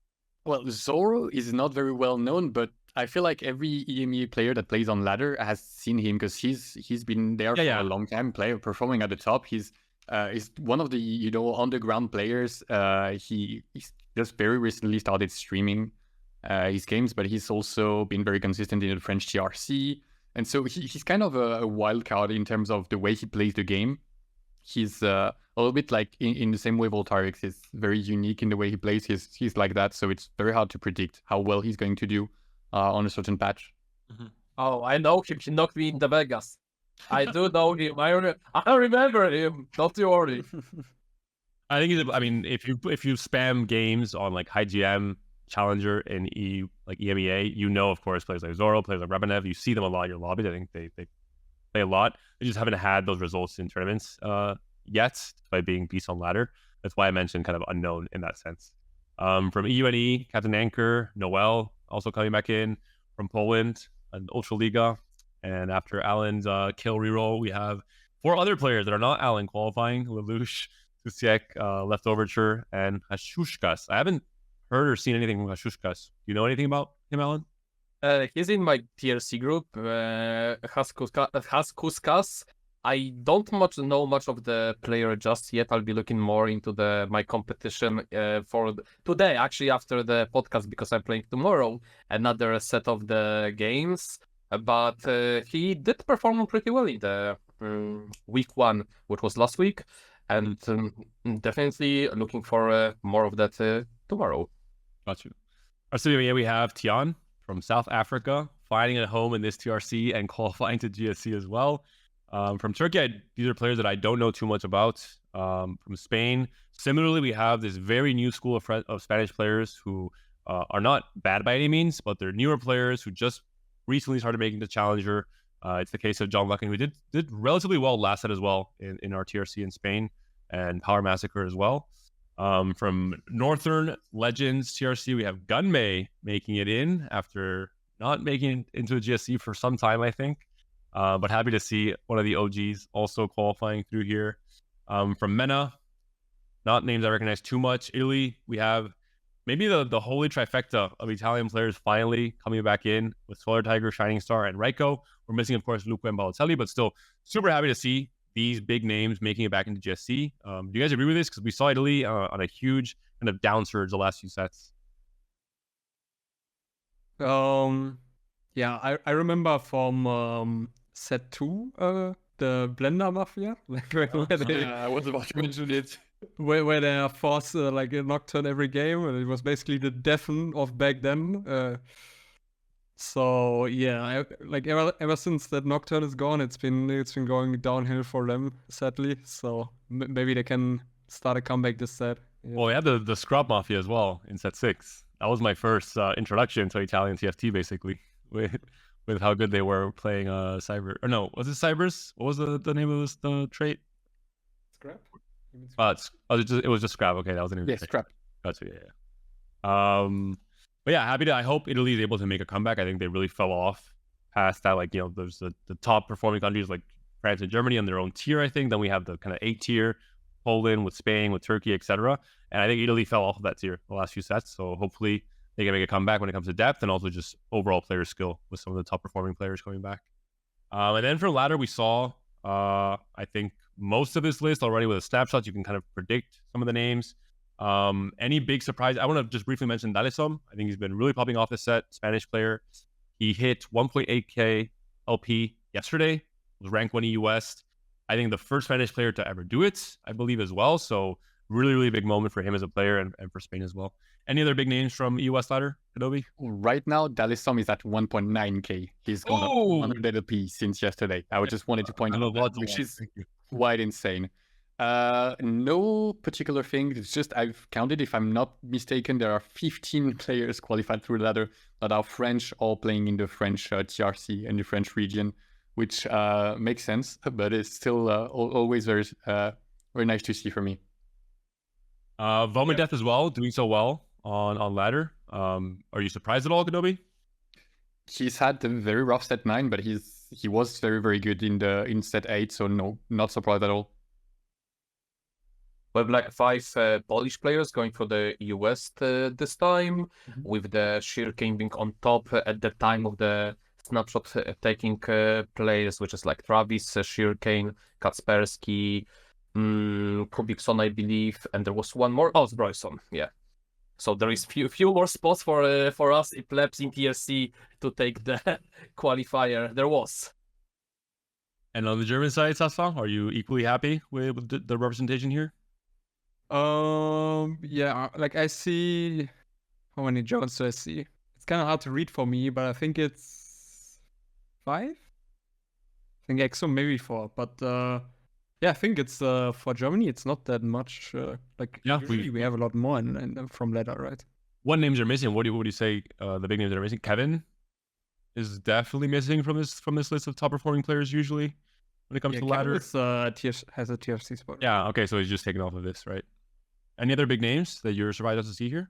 Well, Zoro is not very well known, but I feel like every EMEA player that plays on ladder has seen him because he's been there for a long time, performing at the top. He's one of the underground players. He's just very recently started streaming his games, but he's also been very consistent in the French TRC, and so he's kind of a wild card in terms of the way he plays the game. He's a little bit like in the same way Voltarix is very unique in the way he plays. He's like that, so it's very hard to predict how well he's going to do on a certain patch. Mm-hmm. Oh, I know him. He knocked me in the Vegas. I do know him. I remember him. Not you worry. I think if you spam games on like High GM, Challenger, and EMEA, of course, players like Zoro, players like Rabanev, you see them a lot in your lobbies. I think they play a lot. They just haven't had those results in tournaments yet by being beasts on ladder. That's why I mentioned kind of unknown in that sense. From EUNE, Captain Anchor, Noel also coming back in. From Poland, an Ultraliga. And after Alan's kill reroll, we have 4 other players that are not Alan qualifying: Lelouch, Tusiek, Leftoverture, and Hashushkas. I haven't heard or seen anything from Hashushkas. Do you know anything about him, Alan? He's in my TRC group, Haskuskas. I don't know much of the player just yet. I'll be looking more into my competition for today, actually, after the podcast, because I'm playing tomorrow another set of the games. But he did perform pretty well in the week 1, which was last week, and definitely looking for more of that tomorrow. Got you. Our city, we have Tian from South Africa, finding a home in this TRC and qualifying to GSC as well. From Turkey, these are players that I don't know too much about. From Spain, similarly, we have this very new school of Spanish players who are not bad by any means, but they're newer players who just recently started making the Challenger. It's the case of John Lucken, who did relatively well last set as well in our TRC in Spain, and Power Massacre as well. From Northern Legends TRC, we have Gunmei making it in after not making it into a GSC for some time, I think. But happy to see one of the OGs also qualifying through here. From MENA, not names I recognize too much. Italy, we have maybe the holy trifecta of Italian players finally coming back in with Solar Tiger, Shining Star, and Raiko. We're missing, of course, Luca and Balotelli, but still super happy to see these big names making it back into GSC. Do you guys agree with this? Because we saw Italy on a huge kind of downsurge the last few sets. Yeah, I remember from set 2, the Blender Mafia. I was about to mention it. Where they forced like a Nocturne every game, and it was basically the Deafen of back then. So yeah, ever since that Nocturne is gone, it's been going downhill for them, sadly. So maybe they can start a comeback this set. Yeah. Well, we had the Scrub Mafia as well in set 6. That was my first introduction to Italian TFT, basically, with how good they were playing Cyber. Or no, was it Cybers? What was the name of the trait? Scrap. It was just Scrap. Okay, that was the name. Yeah, Scrap. That's it. Yeah. But yeah, I hope Italy is able to make a comeback. I think they really fell off past that. Like, there's the top performing countries like France and Germany on their own tier, I think. Then we have the kind of A tier, Poland with Spain, with Turkey, etc. And I think Italy fell off of that tier the last few sets. So hopefully they can make a comeback when it comes to depth and also just overall player skill with some of the top performing players coming back. And then for ladder, we saw, I think, most of this list already with the snapshots. You can kind of predict some of the names. Any big surprise? I want to just briefly mention Dalesom. I think he's been really popping off this set. Spanish player. He hit 1.8k LP yesterday. Was ranked 1 EU West. I think the first Spanish player to ever do it, I believe, as well. So really, really big moment for him as a player and for Spain as well. Any other big names from US ladder, Kenobi? Right now, Dalissom is at 1.9k. He's gone up 100 LP since yesterday. I just wanted to point out that, which is quite insane. No particular thing. It's just I've counted, if I'm not mistaken, there are 15 players qualified through the ladder that are French, all playing in the French TRC and the French region, which makes sense, but it's still always very nice to see for me. Vomideth as well, doing so well on ladder. Are you surprised at all, Kenobi? He's had a very rough set 9, but he was very, very good in set 8, so no, not surprised at all. We have like 5 Polish players going for the US this time, with the Shirkane being on top at the time of the snapshot taking players, which is like Travis, Shirkane, Kacperski, Kubikson, I believe, and there was one more. Oh, Bryson, yeah. So there is few more spots for us plebs in TRC to take the qualifier. There was. And on the German side, Sasa, are you equally happy with the representation here? Yeah, like I see, how many Jones do I see? It's kind of hard to read for me, but I think it's 5. I think Exo maybe 4, but yeah, I think it's for Germany. It's not that much. Like yeah, we have a lot more from ladder, right? What names are missing? What do you say? The big names that are missing. Kevin is definitely missing from this list of top performing players usually when it comes to ladder. Kevin has a TRC spot. Yeah. Okay. So he's just taken off of this, right? Any other big names that you're surprised to see here?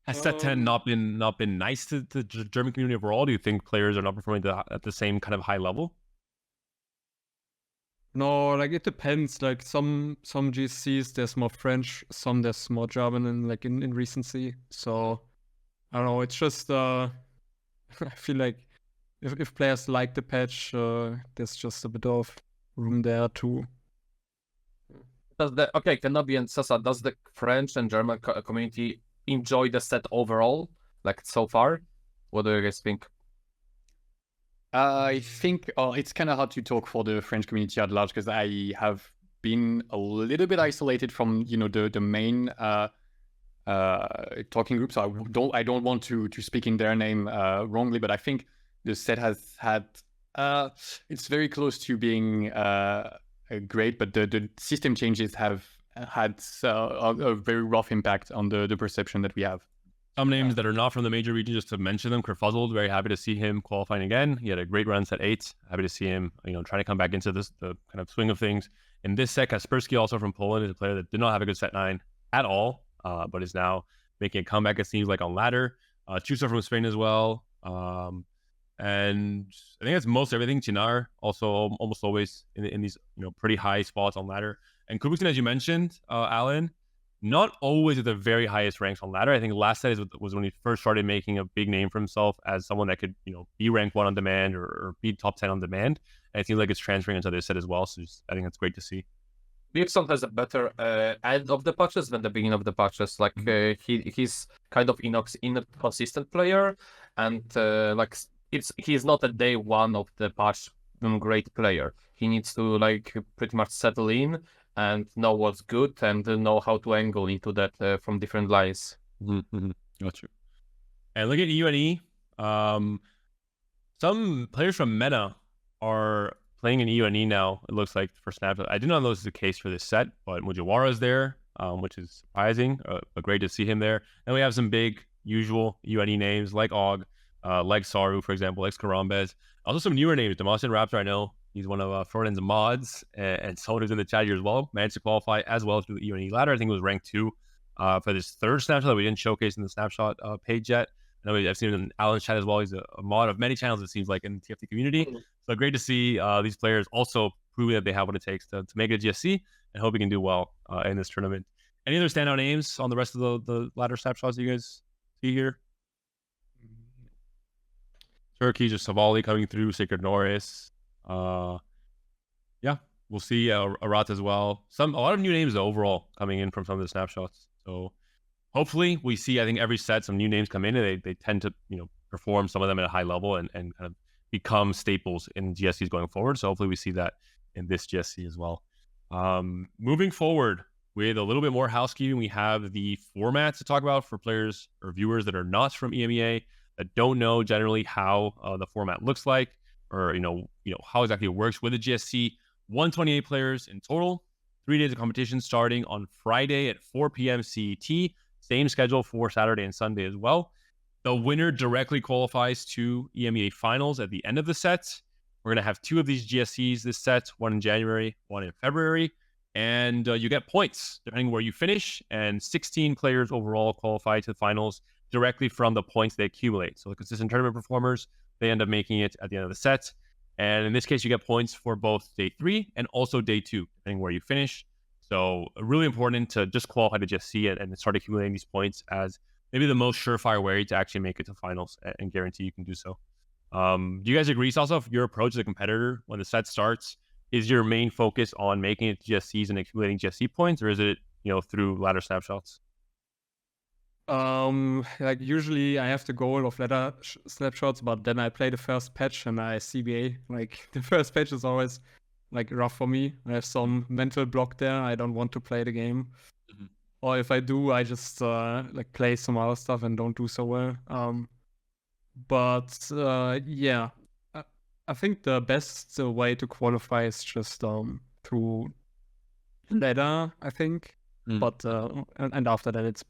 Has set 10 not been nice to the German community overall? Do you think players are not performing at the same kind of high level? No, like it depends. Like some GSCs there's more French, some there's more German in recency. So I don't know. It's just I feel like if players like the patch, there's just a bit of room there too. Kenobi and Sasa, does the French and German community enjoy the set overall, like so far? What do you guys think? I think it's kind of hard to talk for the French community at large because I have been a little bit isolated from the main talking group, so I don't want to speak in their name wrongly, but I think the set has had it's very close to being great, but the system changes have had a very rough impact on the perception that we have. Some names that are not from the major region, just to mention them. Kerfuzzled, very happy to see him qualifying again. He had a great run set 8. Happy to see him, trying to come back into the kind of swing of things. In this set, Kaspersky, also from Poland, is a player that did not have a good set 9 at all, but is now making a comeback, it seems like, on ladder. Chusa from Spain as well. And I think that's most everything. Chinar, also almost always in these pretty high spots on ladder. And Kubikson, as you mentioned, Alan, not always at the very highest ranks on ladder. I think last set was when he first started making a big name for himself as someone that could, be ranked 1 on demand or be top 10 on demand. And it seems like it's transferring into this set as well. So I think that's great to see. Bibson has a better end of the patches than the beginning of the patches. Like he's kind of inconsistent player, and he's not a day 1 of the patch great player. He needs to pretty much settle in and know what's good and know how to angle into that from different lines. Got you. And look at UNE. Some players from Meta are playing in UNE now, it looks like, for Snapshot. I did not know this is the case for this set, but Mujiwara is there, which is surprising, but great to see him there. And we have some big, usual UNE names like Og, like Saru, for example, like Skarambez. Also some newer names. Demacian Raptor, I know. He's one of Froden's mods, and someone who's in the chat here as well. Managed to qualify as well through the UNE ladder. I think it was ranked 2 for this third snapshot that we didn't showcase in the snapshot page yet. I know I've seen him in Alan's chat as well. He's a mod of many channels, it seems like, in the TFT community. So great to see these players also proving that they have what it takes to make it a GSC, and hope we can do well in this tournament. Any other standout names on the rest of the ladder snapshots you guys see here? Turkey, just Savali coming through, Sacred Norris. Yeah, we'll see Arat as well. A lot of new names overall coming in from some of the snapshots. So hopefully we see, I think every set some new names come in, and they tend to perform, some of them at a high level, and kind of become staples in GSCs going forward. So hopefully we see that in this GSC as well. Moving forward, with a little bit more housekeeping. We have the formats to talk about for players or viewers that are not from EMEA, that don't know generally how the format looks like, or how exactly it works with the GSC. 128 players in total, 3 days of competition starting on Friday at 4 p.m. CET. Same schedule for Saturday and Sunday as well. The winner directly qualifies to EMEA finals at the end of the set. We're going to have 2 of these GSCs this set, one in January, one in February. And you get points depending where you finish. And 16 players overall qualify to the finals directly from the points they accumulate. So the consistent tournament performers, they end up making it at the end of the set. And in this case, you get points for both day 3 and also day 2, depending where you finish. So really important to just qualify to GSC and start accumulating these points as maybe the most surefire way to actually make it to finals and guarantee you can do so. Do you guys agree, Salsa, your approach as a competitor when the set starts? Is your main focus on making it to GSCs and accumulating GSC points, or is it, through ladder snapshots? Like usually I have the goal of ladder snapshots, but then I play the first patch and I CBA. Like the first patch is always like rough for me. I have some mental block there. I don't want to play the game. Mm-hmm. Or if I do, I just like play some other stuff and don't do so well. Yeah, I think the best way to qualify is just through ladder, I think. But and after that it's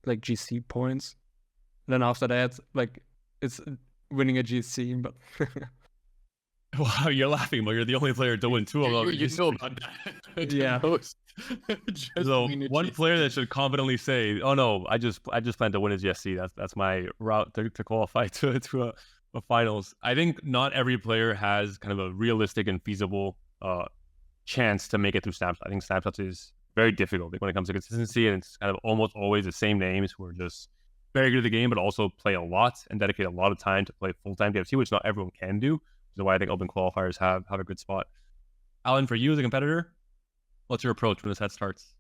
like GC points. Then after that, like it's winning a GC. But wow, you're laughing, but you're the only player to win 2 of them. You know about that. Yeah. So one player that should confidently say, "Oh no, I just plan to win a GSC. That's my route to qualify to a finals." I think not every player has kind of a realistic and feasible chance to make it through Snapshots. I think Snapshots is very difficult when it comes to consistency, and it's kind of almost always the same names who are just very good at the game, but also play a lot and dedicate a lot of time to play full-time GSC, which not everyone can do. Which is why I think open qualifiers have a good spot. Alan, for you as a competitor, what's your approach when the set starts?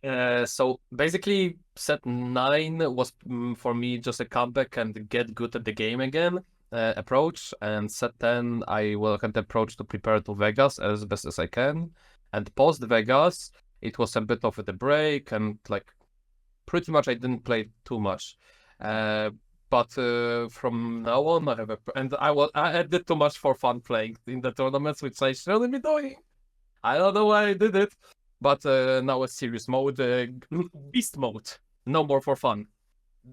So basically, set 9 was for me just a comeback and get good at the game again approach. And set 10, I will have the approach to prepare to Vegas as best as I can. And post Vegas, it was a bit of a break, and like pretty much I didn't play too much. But from now on, I did too much for fun playing in the tournaments, which I shouldn't be doing. I don't know why I did it, but now it's serious mode, beast mode. No more for fun.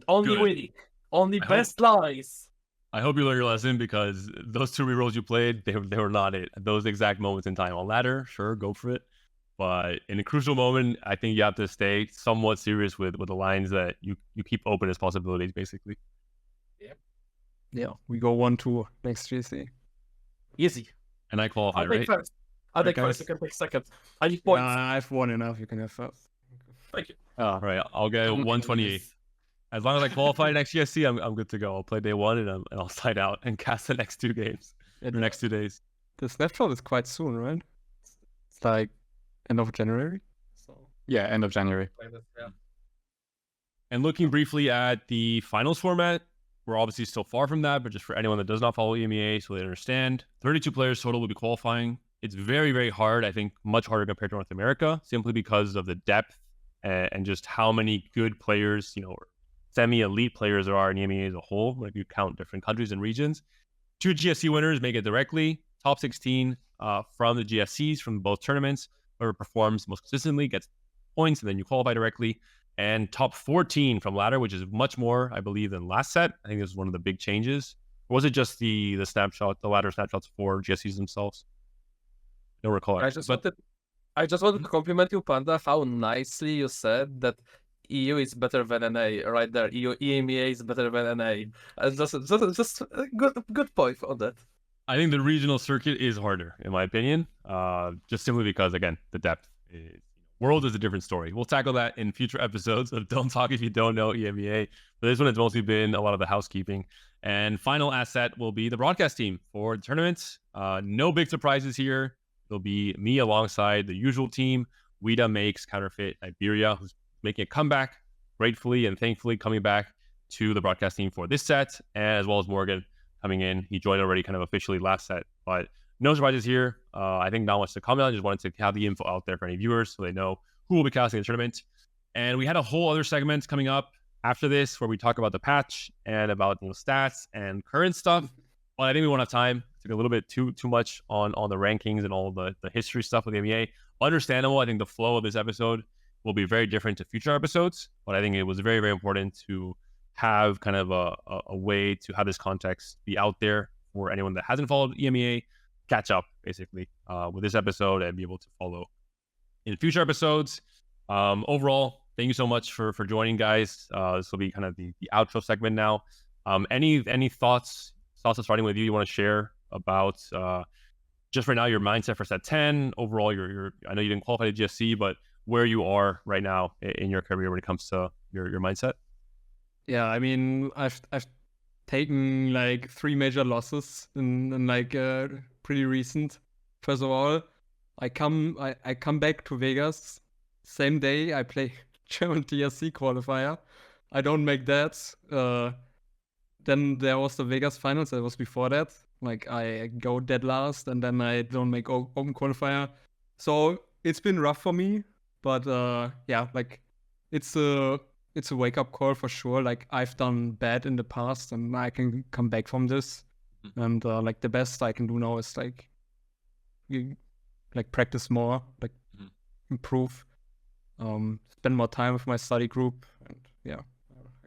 Only winning. Only best lies. I hope you learned your lesson, because those 2 rerolls you played, they were not it. Those exact moments in time. On ladder, sure, go for it. But in a crucial moment, I think you have to stay somewhat serious with the lines that you keep open as possibilities, basically. Yeah, we go 1-2 next GSC. Easy. And I qualify, I'll right? take first. I'll take first. You can take second. I need points. I've won enough. You can have first. Thank you. Oh, right. I'll get 128. As long as I qualify next GSC, I'm good to go. I'll play day 1 and I'll slide out and cast the next 2 games. The next 2 days. The snapshot is quite soon, right? It's like end of January. So yeah, end of January. Yeah. And looking briefly at the finals format, we're obviously still far from that, but just for anyone that does not follow EMEA so they understand, 32 players total will be qualifying. It's very, very hard. I think much harder compared to North America, simply because of the depth and just how many good players, semi-elite players there are in EMEA as a whole, when you count different countries and regions. 2 GSC winners make it directly. Top 16 from the GSCs from both tournaments. Whoever performs most consistently gets points, and then you qualify directly. And top 14 from ladder, which is much more, I believe, than last set. I think this is one of the big changes. Or was it just the ladder snapshots for GSCs themselves? No recall. I just wanted to compliment you, Panda, how nicely you said that EU is better than NA right there. EMEA is better than NA. Just a good point on that. I think the regional circuit is harder, in my opinion, just simply because, again, the depth. World is a different story. We'll tackle that in future episodes of Don't Talk If You Don't Know EMEA. But this one has mostly been a lot of the housekeeping. And final asset will be the broadcast team for the tournament. No big surprises here. It'll be me alongside the usual team. Wida makes Counterfeit Iberia, who's making a comeback, gratefully and thankfully coming back to the broadcast team for this set, as well as Morgan coming in. He joined already kind of officially last set, but no surprises here. I think not much to comment on. I just wanted to have the info out there for any viewers so they know who will be casting the tournament. And we had a whole other segment coming up after this where we talk about the patch and about stats and current stuff. But I think we won't have time. It took a little bit too much on the rankings and all the history stuff with the EMEA. Understandable. I think the flow of this episode will be very different to future episodes, but I think it was very, very important to have kind of a way to have this context be out there for anyone that hasn't followed EMEA, catch up basically with this episode and be able to follow in future episodes. Overall, thank you so much for joining, guys. This will be kind of the outro segment now. Any thoughts, Salsa, starting with you want to share about just right now your mindset for set 10? Overall, I know you didn't qualify to GSC, but where you are right now in your career when it comes to your mindset? Yeah, I mean, I've taken like 3 major losses in like pretty recent. First of all, I come back to Vegas same day I play German GSC qualifier. I don't make that. Then there was the Vegas finals. That was before that. Like I go dead last, and then I don't make open qualifier. So it's been rough for me. But yeah, like it's a wake up call for sure. Like I've done bad in the past, and I can come back from this. And like the best I can do now is like practice more, like improve, spend more time with my study group, and yeah,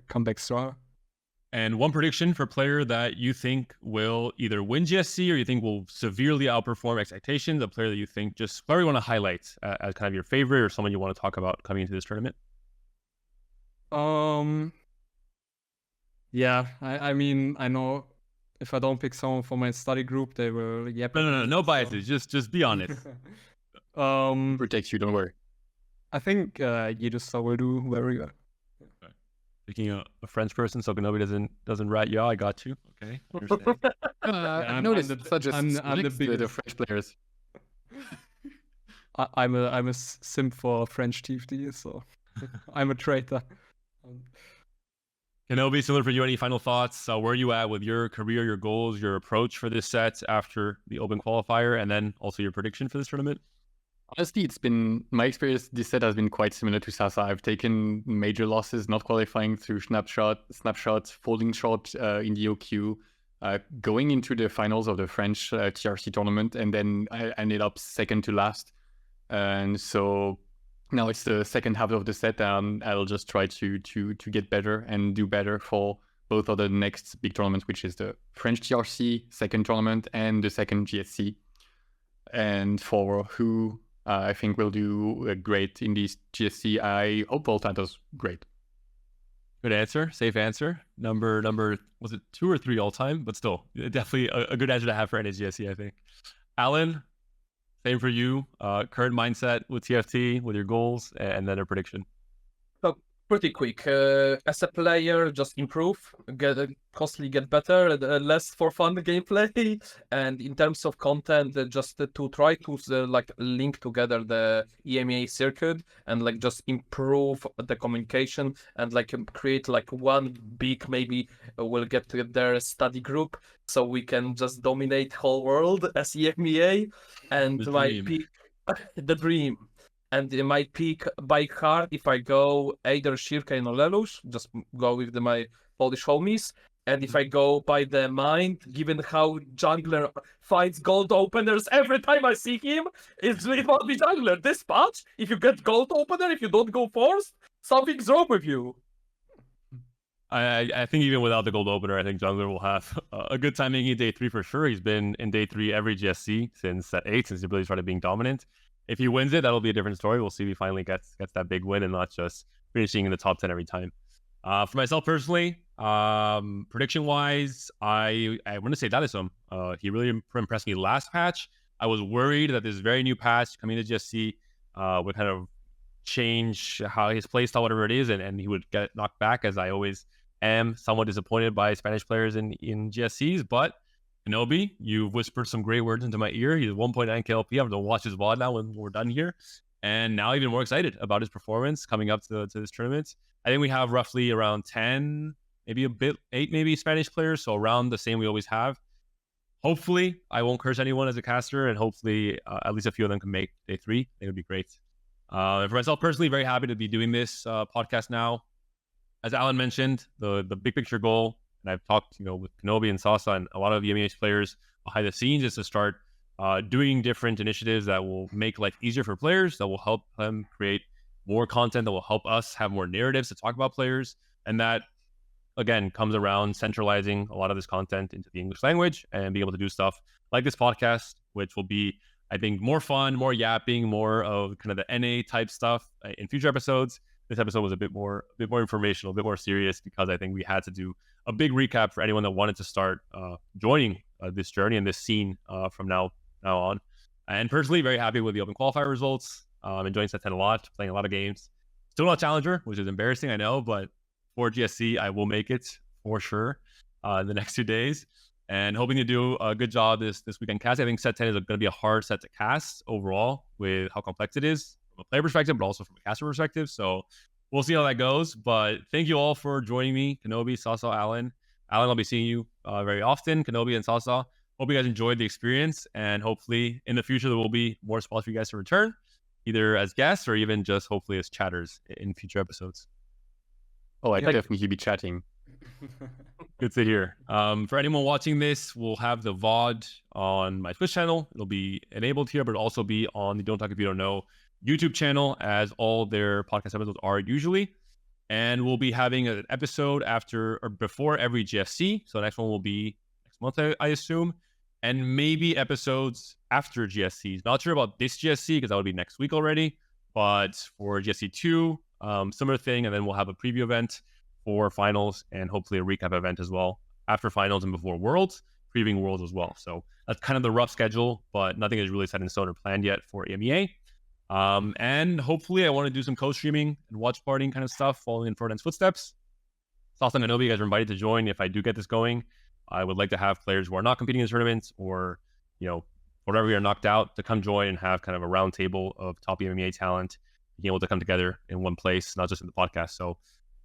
come back stronger. And one prediction for a player that you think will either win GSC or you think will severely outperform expectations, a player that you think just whoever you want to highlight as kind of your favorite or someone you want to talk about coming into this tournament? Yeah, I mean, I know if I don't pick someone for my study group, they will yap. No biases. Just be honest. Protect you, don't worry. I think Yidustar will do very well. Picking a French person so Kenobi doesn't rat you out. I got you. Okay, understand. I've noticed such a the French players. I'm a simp for French TFT, so I'm a traitor. Kenobi, similar for you. Any final thoughts? Where are you at with your career, your goals, your approach for this set after the Open Qualifier, and then also your prediction for this tournament? Honestly, it's been my experience. This set has been quite similar to Sasa. I've taken major losses, not qualifying through snapshots, falling short in the OQ, going into the finals of the French TRC tournament, and then I ended up second to last. And so now it's the second half of the set, and I'll just try to get better and do better for both of the next big tournaments, which is the French TRC second tournament and the second GSC. And for who I think will do great in this GSC, I hope Volta does great. Good answer. Safe answer. Number, was it 2 or 3 all time? But still, definitely a good answer to have for any GSC, I think. Alan, same for you. Current mindset with TFT, with your goals, and then a prediction. So pretty quick. As a player, just improve, constantly get better, less for fun gameplay. And in terms of content, just to try to like link together the EMEA circuit and like just improve the communication and like create like one big, maybe we'll get to their study group so we can just dominate whole world as EMEA. And the dream. And my pick by heart, if I go either Shirka and Olelush, just go with my Polish homies. And if I go by the mind, given how Jungler finds gold openers every time I see him, it won't be Jungler. This patch, if you get gold opener, if you don't go first, something's wrong with you. I think even without the gold opener, I think Jungler will have a good time making day 3 for sure. He's been in day 3 every GSC since set 8, since he really started being dominant. If he wins it, that'll be a different story. We'll see if he finally gets that big win and not just finishing in the top 10 every time. For myself personally, prediction-wise, I want to say Dalisum. He really impressed me last patch. I was worried that this very new patch coming to GSC would kind of change how his playstyle, whatever it is, and he would get knocked back, as I always am somewhat disappointed by Spanish players in GSCs, but Kenobi, you've whispered some great words into my ear. He's 1.9 KLP. I'm going to watch his VOD now when we're done here. And now even more excited about his performance coming up to this tournament. I think we have roughly around 10, maybe a bit, 8 maybe Spanish players. So around the same we always have. Hopefully, I won't curse anyone as a caster. And hopefully, at least a few of them can make day 3. It would be great. And for myself personally, very happy to be doing this podcast now. As Alan mentioned, the big picture goal, and I've talked, with Kenobi and Sasa and a lot of the EMEA players behind the scenes, is to start doing different initiatives that will make life easier for players, that will help them create more content, that will help us have more narratives to talk about players. And that, again, comes around centralizing a lot of this content into the English language and being able to do stuff like this podcast, which will be, I think, more fun, more yapping, more of kind of the NA type stuff in future episodes. This episode was a bit more informational, a bit more serious, because I think we had to do a big recap for anyone that wanted to start joining this journey and this scene from now on. And personally, very happy with the Open Qualifier results. Enjoying Set 10 a lot, playing a lot of games. Still not Challenger, which is embarrassing, I know, but for GSC, I will make it for sure in the next 2 days. And hoping to do a good job this weekend cast. I think Set 10 is going to be a hard set to cast overall with how complex it is from a player perspective, but also from a caster perspective. So we'll see how that goes. But thank you all for joining me, Kenobi, Sasa, Alan. Alan, I'll be seeing you very often. Kenobi and Sasa, hope you guys enjoyed the experience. And hopefully in the future, there will be more spots for you guys to return, either as guests or even just hopefully as chatters in future episodes. Oh, I'd definitely be chatting. Good to hear. For anyone watching this, we'll have the VOD on my Twitch channel. It'll be enabled here, but it'll also be on the Don't Talk If You Don't Know YouTube channel, as all their podcast episodes are usually. And we'll be having an episode after or before every GSC. So the next one will be next month, I assume. And maybe episodes after GSCs. Not sure about this GSC because that would be next week already. But for GSC 2, similar thing. And then we'll have a preview event for finals and hopefully a recap event as well after finals and before Worlds, previewing Worlds as well. So that's kind of the rough schedule, but nothing is really set in stone or planned yet for EMEA. And hopefully I want to do some co-streaming and watch partying kind of stuff, following in Ferdinand's footsteps. Sasa and Kenobi, you guys are invited to join if I do get this going. I would like to have players who are not competing in tournaments or, whatever we are knocked out to come join and have kind of a round table of top EMEA talent being able to come together in one place, not just in the podcast. So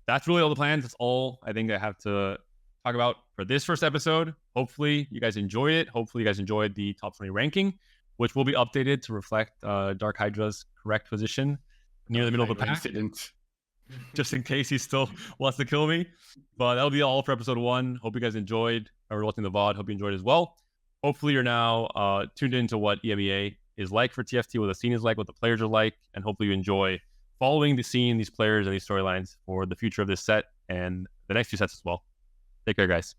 that's really all the plans. That's all I think I have to talk about for this first episode. Hopefully you guys enjoyed it. Hopefully you guys enjoyed the top 20 ranking, which will be updated to reflect Dark Hydra's correct position near the middle of the pack. Just in case he still wants to kill me. But that'll be all for episode 1. Hope you guys enjoyed. Or watching the VOD. Hope you enjoyed as well. Hopefully you're now tuned into what EMEA is like for TFT, what the scene is like, what the players are like, and hopefully you enjoy following the scene, these players, and these storylines for the future of this set and the next 2 sets as well. Take care, guys.